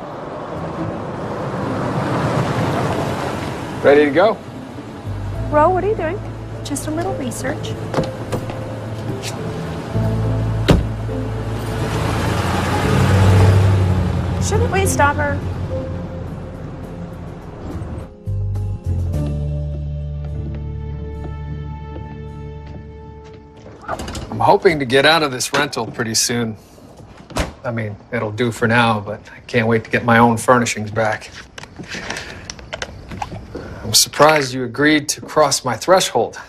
Ready to go? Ro, what are you doing? Just a little research. Shouldn't we stop her? I'm hoping to get out of this rental pretty soon. I mean, it'll do for now, but I can't wait to get my own furnishings back. I'm surprised you agreed to cross my threshold.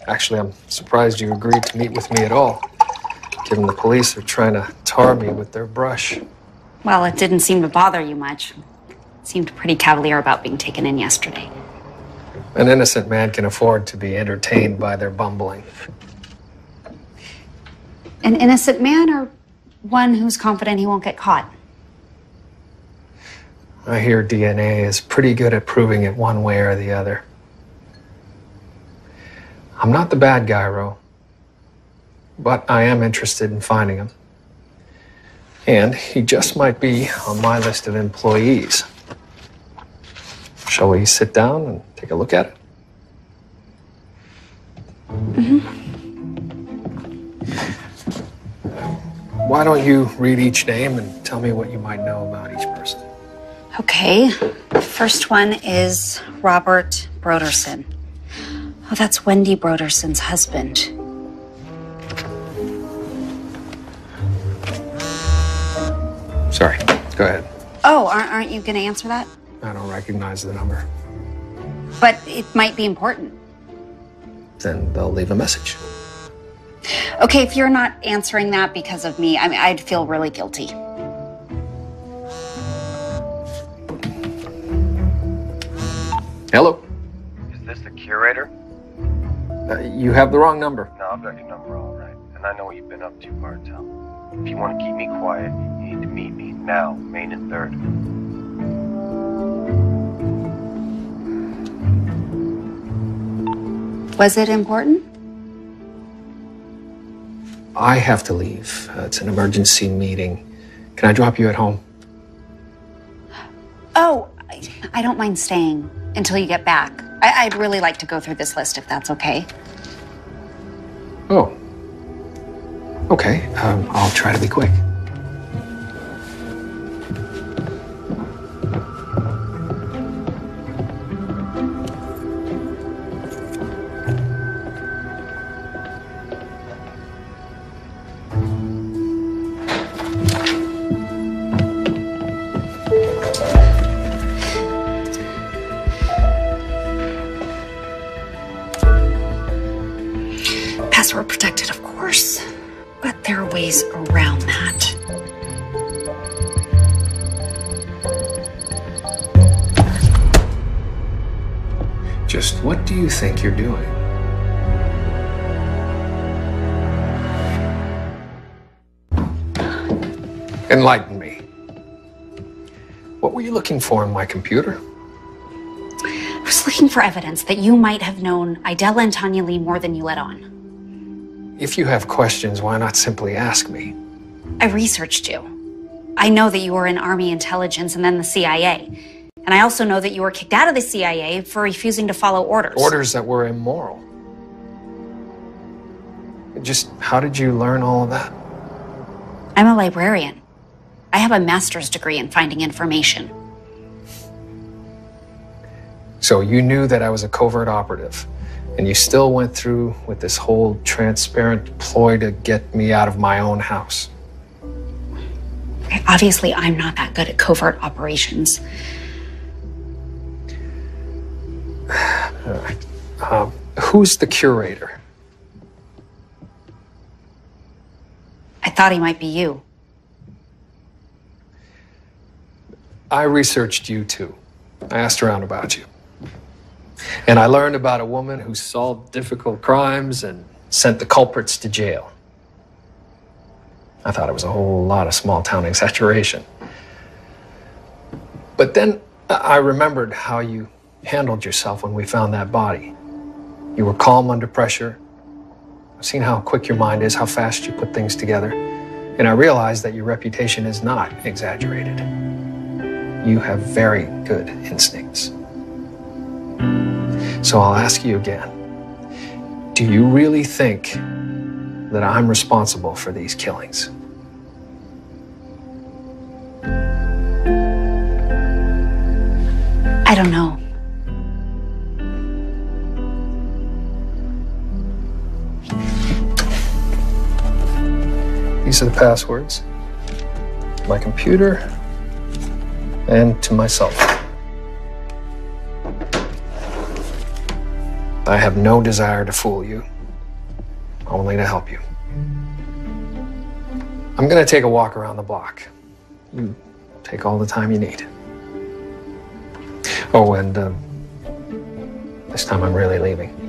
Actually, I'm surprised you agreed to meet with me at all, given the police are trying to tar me with their brush. Well, it didn't seem to bother you much. It seemed pretty cavalier about being taken in yesterday. An innocent man can afford to be entertained by their bumbling. An innocent man or one who's confident he won't get caught? I hear DNA is pretty good at proving it one way or the other. I'm not the bad guy, Ro. But I am interested in finding him. And he just might be on my list of employees. Shall we sit down and take a look at it? Why don't you read each name and tell me what you might know about each person? Okay. The first one is Robert Broderson. Oh, that's Wendy Broderson's husband. Sorry, go ahead. Oh, aren't you going to answer that? I don't recognize the number. But it might be important. Then they'll leave a message. Okay, if you're not answering that because of me, I'd feel really guilty. Hello? Is this the curator? You have the wrong number. No, I've got your number all right. And I know what you've been up to, Bartell. If you want to keep me quiet, you need to meet me now, Main and 3rd. Was it important? I have to leave. It's an emergency meeting. Can I drop you at home? Oh, I don't mind staying until you get back. I'd really like to go through this list if that's okay. Oh. Okay, I'll try to be quick. Password protected, of course. But there are ways around that. Just what do you think you're doing? Enlighten me. What were you looking for in my computer? I was looking for evidence that you might have known Idella and Tanya Lee more than you let on. If you have questions, why not simply ask me? I researched you. I know that you were in Army intelligence and then the CIA. And I also know that you were kicked out of the CIA for refusing to follow orders. Orders that were immoral. Just how did you learn all of that? I'm a librarian. I have a master's degree in finding information. So you knew that I was a covert operative, and you still went through with this whole transparent ploy to get me out of my own house. Okay, obviously, I'm not that good at covert operations. Who's the curator? I thought he might be you. I researched you too. I asked around about you. And I learned about a woman who solved difficult crimes and sent the culprits to jail. I thought it was a whole lot of small-town exaggeration. But then I remembered how you handled yourself when we found that body. You were calm under pressure. I've seen how quick your mind is, how fast you put things together. And I realized that your reputation is not exaggerated. You have very good instincts. So I'll ask you again. Do you really think that I'm responsible for these killings? I don't know. These are the passwords. My computer and to my cell phone. I have no desire to fool you, only to help you. I'm gonna take a walk around the block. You take all the time you need. Oh, and this time I'm really leaving.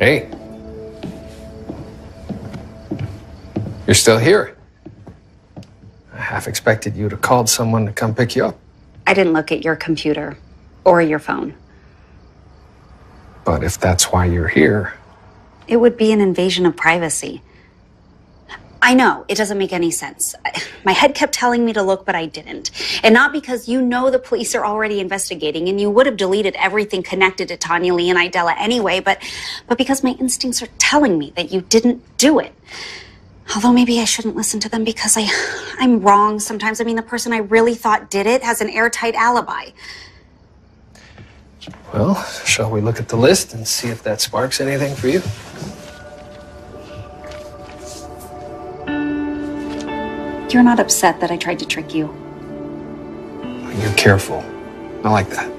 Hey. You're still here. I half expected you'd have called someone to come pick you up. I didn't look at your computer or your phone. But if that's why you're here... It would be an invasion of privacy. I know, it doesn't make any sense. My head kept telling me to look, but I didn't. And not because you know the police are already investigating and you would have deleted everything connected to Tanya Lee and Idella anyway, but because my instincts are telling me that you didn't do it. Although maybe I shouldn't listen to them because I'm wrong sometimes. I mean, the person I really thought did it has an airtight alibi. Well, shall we look at the list and see if that sparks anything for you? You're not upset that I tried to trick you. You're careful. I like that.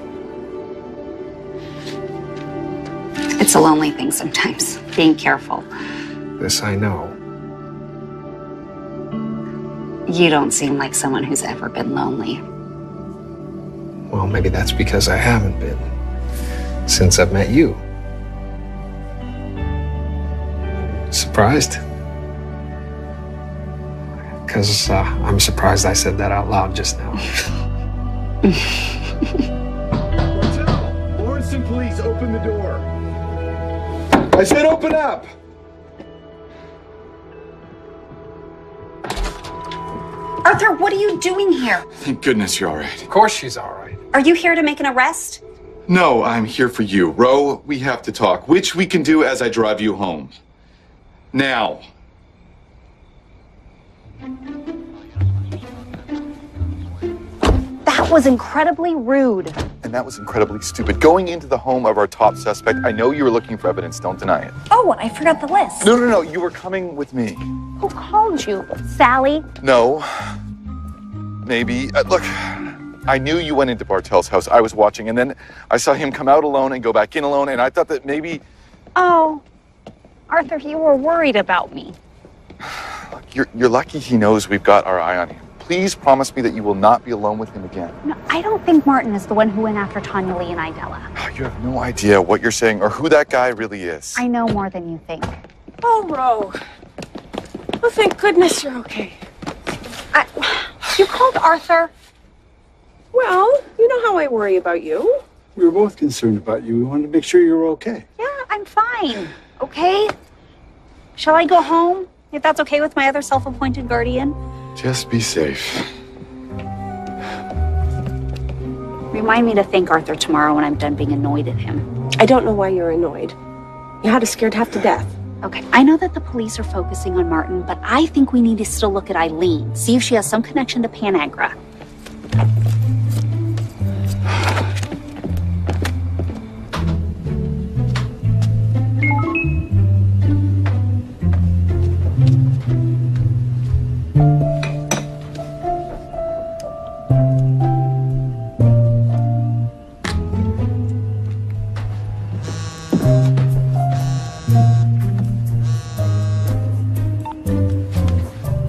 It's a lonely thing sometimes, being careful. This I know. You don't seem like someone who's ever been lonely. Well, maybe that's because I haven't been. Since I've met you. Surprised? Because I'm surprised I said that out loud just now. Martel, Lawrence and police, open the door. I said open up! Arthur, what are you doing here? Thank goodness you're all right. Of course she's all right. Are you here to make an arrest? No, I'm here for you. Ro, we have to talk, which we can do as I drive you home. Now. That was incredibly rude. And that was incredibly stupid. Going into the home of our top suspect, I know you were looking for evidence, don't deny it. Oh, I forgot the list. No, you were coming with me. Who called you? Sally? No. Maybe. Look, I knew you went into Bartel's house. I was watching, and then I saw him come out alone and go back in alone, and I thought that maybe... Oh, Arthur, you were worried about me. Look, you're lucky he knows we've got our eye on him. Please promise me that you will not be alone with him again. No, I don't think Martin is the one who went after Tanya Lee and Idella. You have no idea what you're saying or who that guy really is. I know more than you think. Oh, Ro. Oh, thank goodness you're okay. You called Arthur? Well, you know how I worry about you. We were both concerned about you. We wanted to make sure you were okay. Yeah, I'm fine. Okay? Shall I go home? If that's okay with my other self-appointed guardian? Just be safe. Remind me to thank Arthur tomorrow when I'm done being annoyed at him. I don't know why you're annoyed. You had us scared half to death. Okay, I know that the police are focusing on Martin, but I think we need to still look at Eileen, see if she has some connection to Panagra.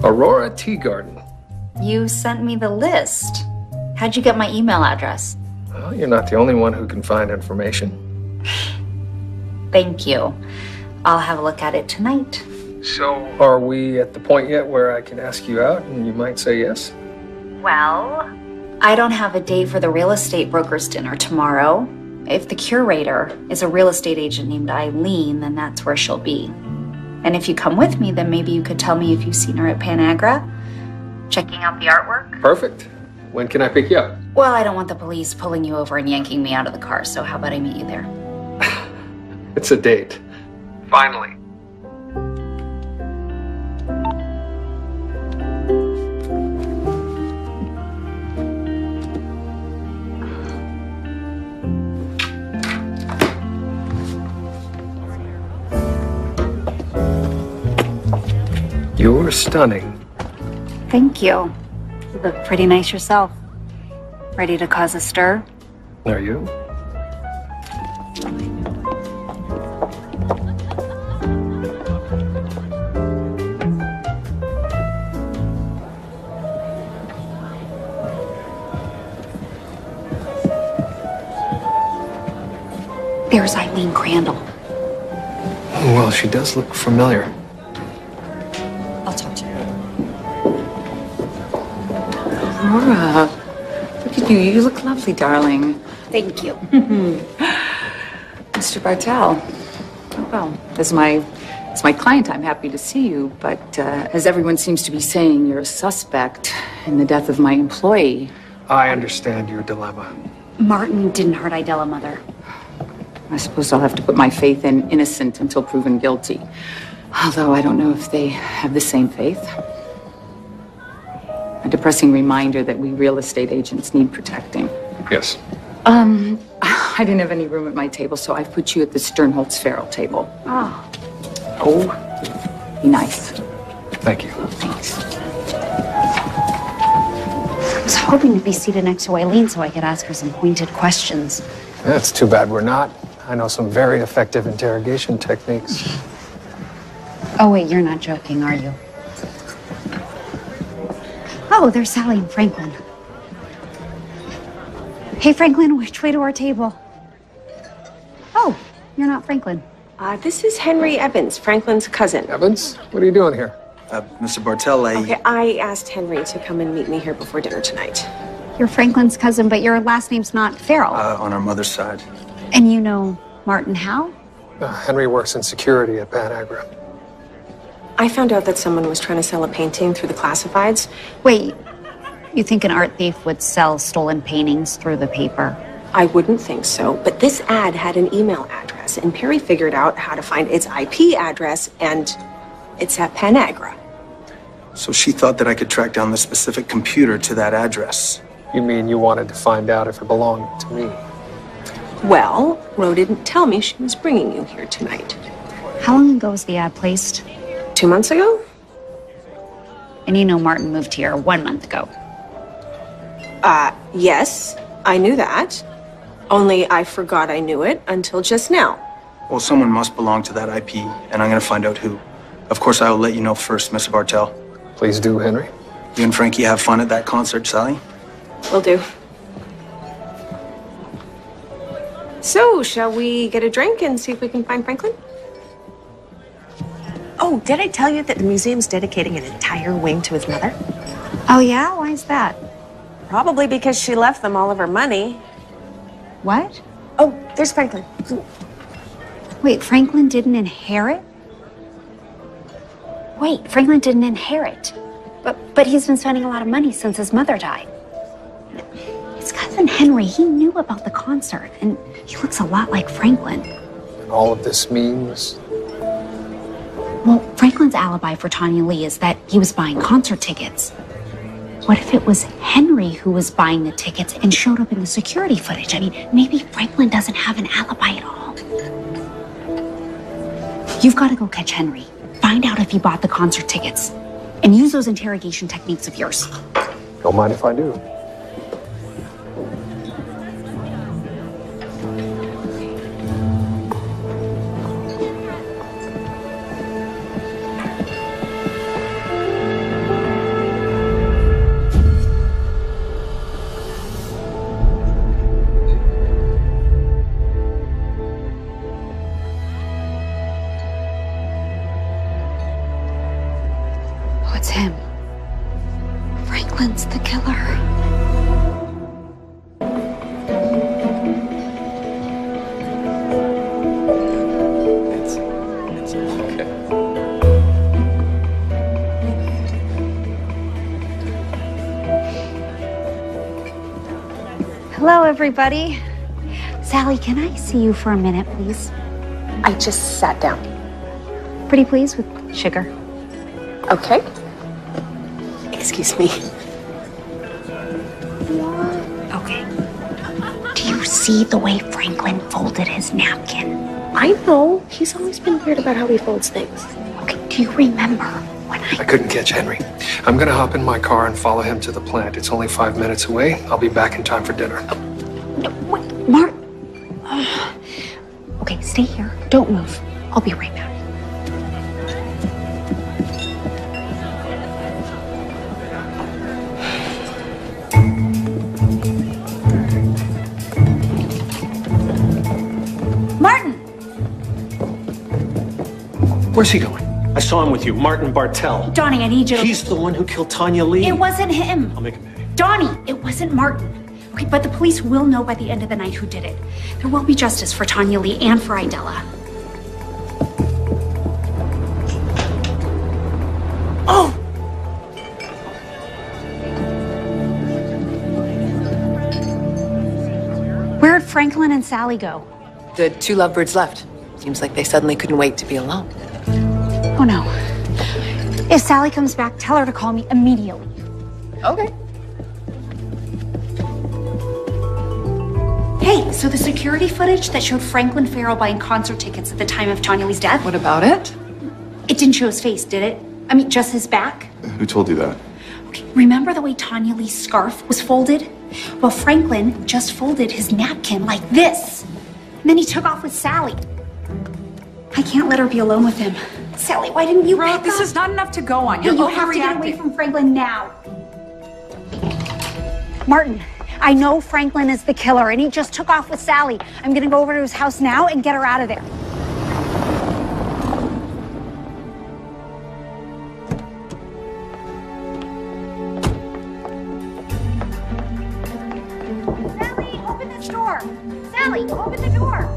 Aurora Tea Garden. You sent me the list. How'd you get my email address? Well, you're not the only one who can find information. Thank you. I'll have a look at it tonight. So, are we at the point yet where I can ask you out and you might say yes? Well, I don't have a date for the real estate broker's dinner tomorrow. If the curator is a real estate agent named Eileen, then that's where she'll be. And if you come with me, then maybe you could tell me if you've seen her at Panagra, checking out the artwork. Perfect. When can I pick you up? Well, I don't want the police pulling you over and yanking me out of the car, so how about I meet you there? It's a date. Finally. You're stunning. Thank you. You look pretty nice yourself. Ready to cause a stir? Are you? There's Eileen Crandall. Well, she does look familiar. I'll talk to you. Laura, look at you. You look lovely, darling. Thank you. Mr. Bartell. Oh, well, as my client, I'm happy to see you, but as everyone seems to be saying, you're a suspect in the death of my employee. I understand your dilemma. Martin didn't hurt Idella, Mother. I suppose I'll have to put my faith in innocent until proven guilty. Although I don't know if they have the same faith. A depressing reminder that we real estate agents need protecting. Yes. I didn't have any room at my table, so I've put you at the Sternholtz-Farrell table. Oh. Oh, be nice. Thank you. Thanks. I was hoping to be seated next to Eileen so I could ask her some pointed questions. That's too bad we're not. I know some very effective interrogation techniques. Oh, wait, you're not joking, are you? Oh, there's Sally and Franklin. Hey, Franklin, which way to our table? Oh, you're not Franklin. This is Henry Evans, Franklin's cousin. Evans? What are you doing here? Mr. Bartell, Okay, I asked Henry to come and meet me here before dinner tonight. You're Franklin's cousin, but your last name's not Farrell. on our mother's side. And you know Martin Howe? Henry works in security at Panagra. I found out that someone was trying to sell a painting through the classifieds. Wait, you think an art thief would sell stolen paintings through the paper? I wouldn't think so, but this ad had an email address, and Perry figured out how to find its IP address, and it's at Panagra. So she thought that I could track down the specific computer to that address. You mean you wanted to find out if it belonged to me? Well, Ro didn't tell me she was bringing you here tonight. How long ago was the ad placed? 2 months ago? And you know Martin moved here 1 month ago. Yes, I knew that. Only I forgot I knew it until just now. Well, someone must belong to that IP, and I'm going to find out who. Of course, I will let you know first, Mr. Bartell. Please do, Henry. You and Frankie have fun at that concert, Sally? Will do. So, shall we get a drink and see if we can find Franklin? Oh, did I tell you that the museum's dedicating an entire wing to his mother? Oh, yeah? Why is that? Probably because she left them all of her money. What? Oh, there's Franklin. Wait, Franklin didn't inherit? Wait, Franklin didn't inherit. But he's been spending a lot of money since his mother died. His cousin Henry, he knew about the concert, and he looks a lot like Franklin. And all of this means? Well, Franklin's alibi for Tanya Lee is that he was buying concert tickets. What if it was Henry who was buying the tickets and showed up in the security footage? I mean, maybe Franklin doesn't have an alibi at all. You've got to go catch Henry. Find out if he bought the concert tickets. And use those interrogation techniques of yours. Don't mind if I do. It's him. Franklin's the killer. It's okay. Hello, everybody. Sally, can I see you for a minute, please? I just sat down. Pretty please, with sugar. Okay. Excuse me. Okay. Do you see the way Franklin folded his napkin? I know. He's always been weird about how he folds things. Okay, do you remember when I couldn't catch Henry. I'm gonna hop in my car and follow him to the plant. It's only 5 minutes away. I'll be back in time for dinner. Wait, Mark. Okay, stay here. Don't move. I'll be right back. Martin! Where's he going? I saw him with you, Martin Bartell. Donnie, I need you to... He's the one who killed Tanya Lee. It wasn't him. I'll make him pay. Donnie, it wasn't Martin. Okay, but the police will know by the end of the night who did it. There will be justice for Tanya Lee and for Idella. Oh! Where'd Franklin and Sally go? The two lovebirds left. Seems like they suddenly couldn't wait to be alone. Oh no. If Sally comes back, tell her to call me immediately. Okay. Hey, so the security footage that showed Franklin Farrell buying concert tickets at the time of Tanya Lee's death? What about it? It didn't show his face, did it? I mean, just his back? Who told you that? Okay, remember the way Tanya Lee's scarf was folded? Well, Franklin just folded his napkin like this. And then he took off with Sally. I can't let her be alone with him. Sally, why didn't you pick this up? is not enough to go on. Hey, You're you have to get away from Franklin now. Martin, I know Franklin is the killer, and he just took off with Sally. I'm gonna go over to his house now and get her out of there. Sally, open this door. Sally, open the door.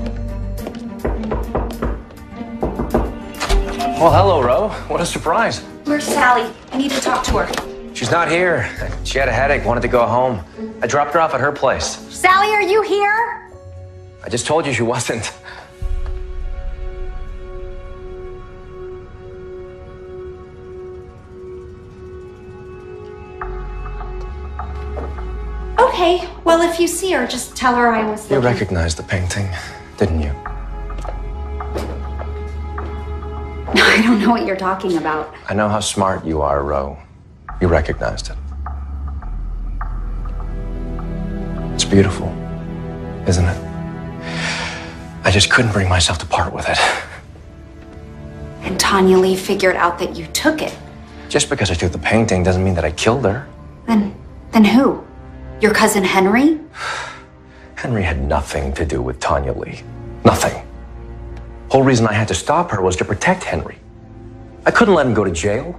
Well, hello, Ro. What a surprise. Where's Sally? I need to talk to her. She's not here. She had a headache, wanted to go home. I dropped her off at her place. Sally, are you here? I just told you she wasn't. Okay, well, if you see her, just tell her I was You looking. recognized the painting, didn't you? I don't know what you're talking about. I know how smart you are, Ro. You recognized it. It's beautiful, isn't it? I just couldn't bring myself to part with it. And Tanya Lee figured out that you took it. Just because I took the painting doesn't mean that I killed her. Then who? Your cousin Henry? Henry had nothing to do with Tanya Lee. Nothing. Whole reason I had to stop her was to protect Henry. I couldn't let him go to jail.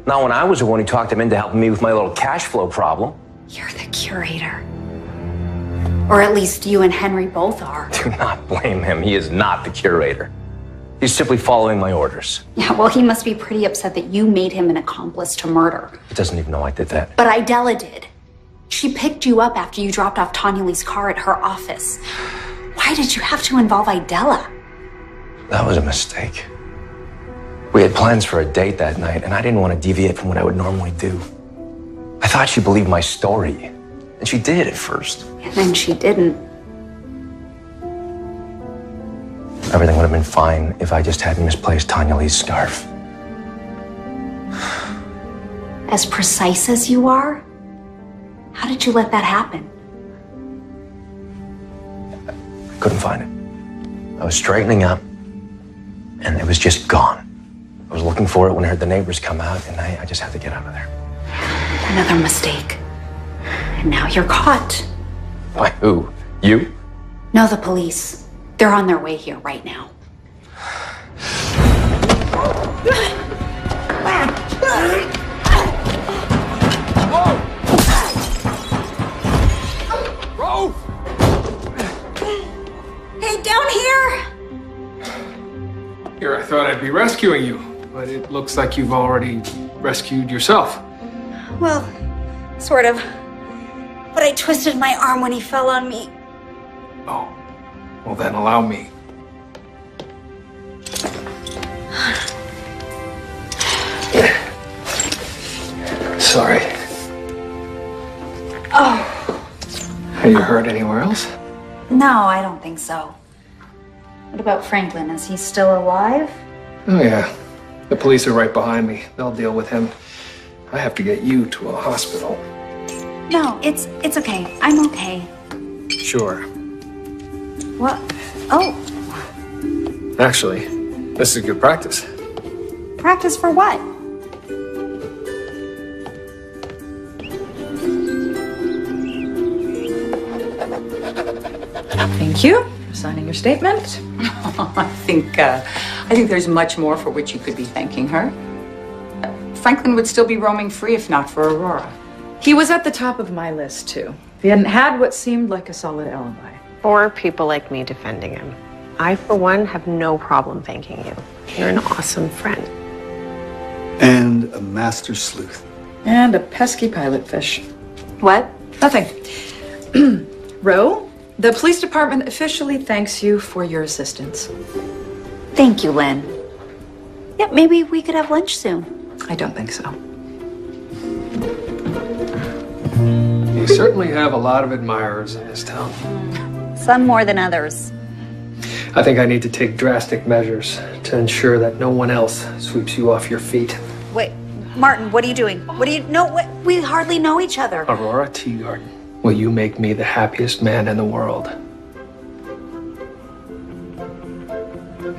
Not when I was the one who talked him into helping me with my little cash flow problem. You're the curator. Or at least you and Henry both are. Do not blame him. He is not the curator. He's simply following my orders. Yeah, well, he must be pretty upset that you made him an accomplice to murder. He doesn't even know I did that. But Idella did. She picked you up after you dropped off Tanya Lee's car at her office. Why did you have to involve Idella? That was a mistake. We had plans for a date that night, and I didn't want to deviate from what I would normally do. I thought she believed my story, and she did at first. And then she didn't. Everything would have been fine if I just hadn't misplaced Tanya Lee's scarf. As precise as you are, how did you let that happen? I couldn't find it. I was straightening up, and it was just gone. I was looking for it when I heard the neighbors come out, and I just had to get out of there. Another mistake. And now you're caught. Why, who? You? No, the police. They're on their way here right now. Ro! Hey, down here! Here, I thought I'd be rescuing you, but it looks like you've already rescued yourself. Well, sort of. But I twisted my arm when he fell on me. Oh, well then allow me. Sorry. Oh. Are you hurt anywhere else? No, I don't think so. What about Franklin? Is he still alive? Oh yeah, The police are right behind me. They'll deal with him. I have to get you to a hospital. No, it's okay. I'm okay. Sure. What? Oh, Actually, this is good practice. practice for what? Thank you for signing your statement. I think there's much more for which you could be thanking her. Franklin would still be roaming free if not for Aurora. He was at the top of my list, too. If he hadn't had what seemed like a solid alibi. Or people like me defending him. I, for one, have no problem thanking you. You're an awesome friend. And a master sleuth. And a pesky pilot fish. What? Nothing. Ro, the police department officially thanks you for your assistance. Thank you, Lynn. Yeah, maybe we could have lunch soon. I don't think so. You certainly have a lot of admirers in this town. Some more than others. I think I need to take drastic measures to ensure that no one else sweeps you off your feet. Wait, Martin, what are you doing? What do you know? We hardly know each other. Aurora Teagarden, will you make me the happiest man in the world?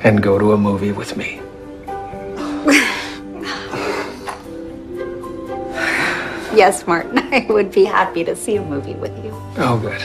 And go to a movie with me. Yes, Martin, I would be happy to see a movie with you. Oh, good.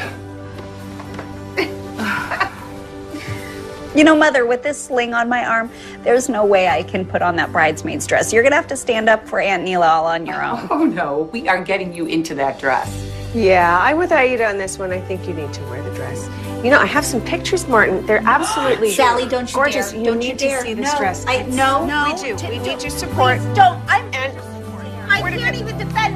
You know, Mother, with this sling on my arm, there's no way I can put on that bridesmaid's dress. You're gonna have to stand up for Aunt Neela all on your own. Oh no, we are getting you into that dress. Yeah, I'm with Aida on this one. I think you need to wear the dress. You know, I have some pictures, Martin. They're absolutely Sally, don't you gorgeous. dare. You Don't need you dare. to see this No, dress. No, We do. We need your support. Please don't. I can't even defend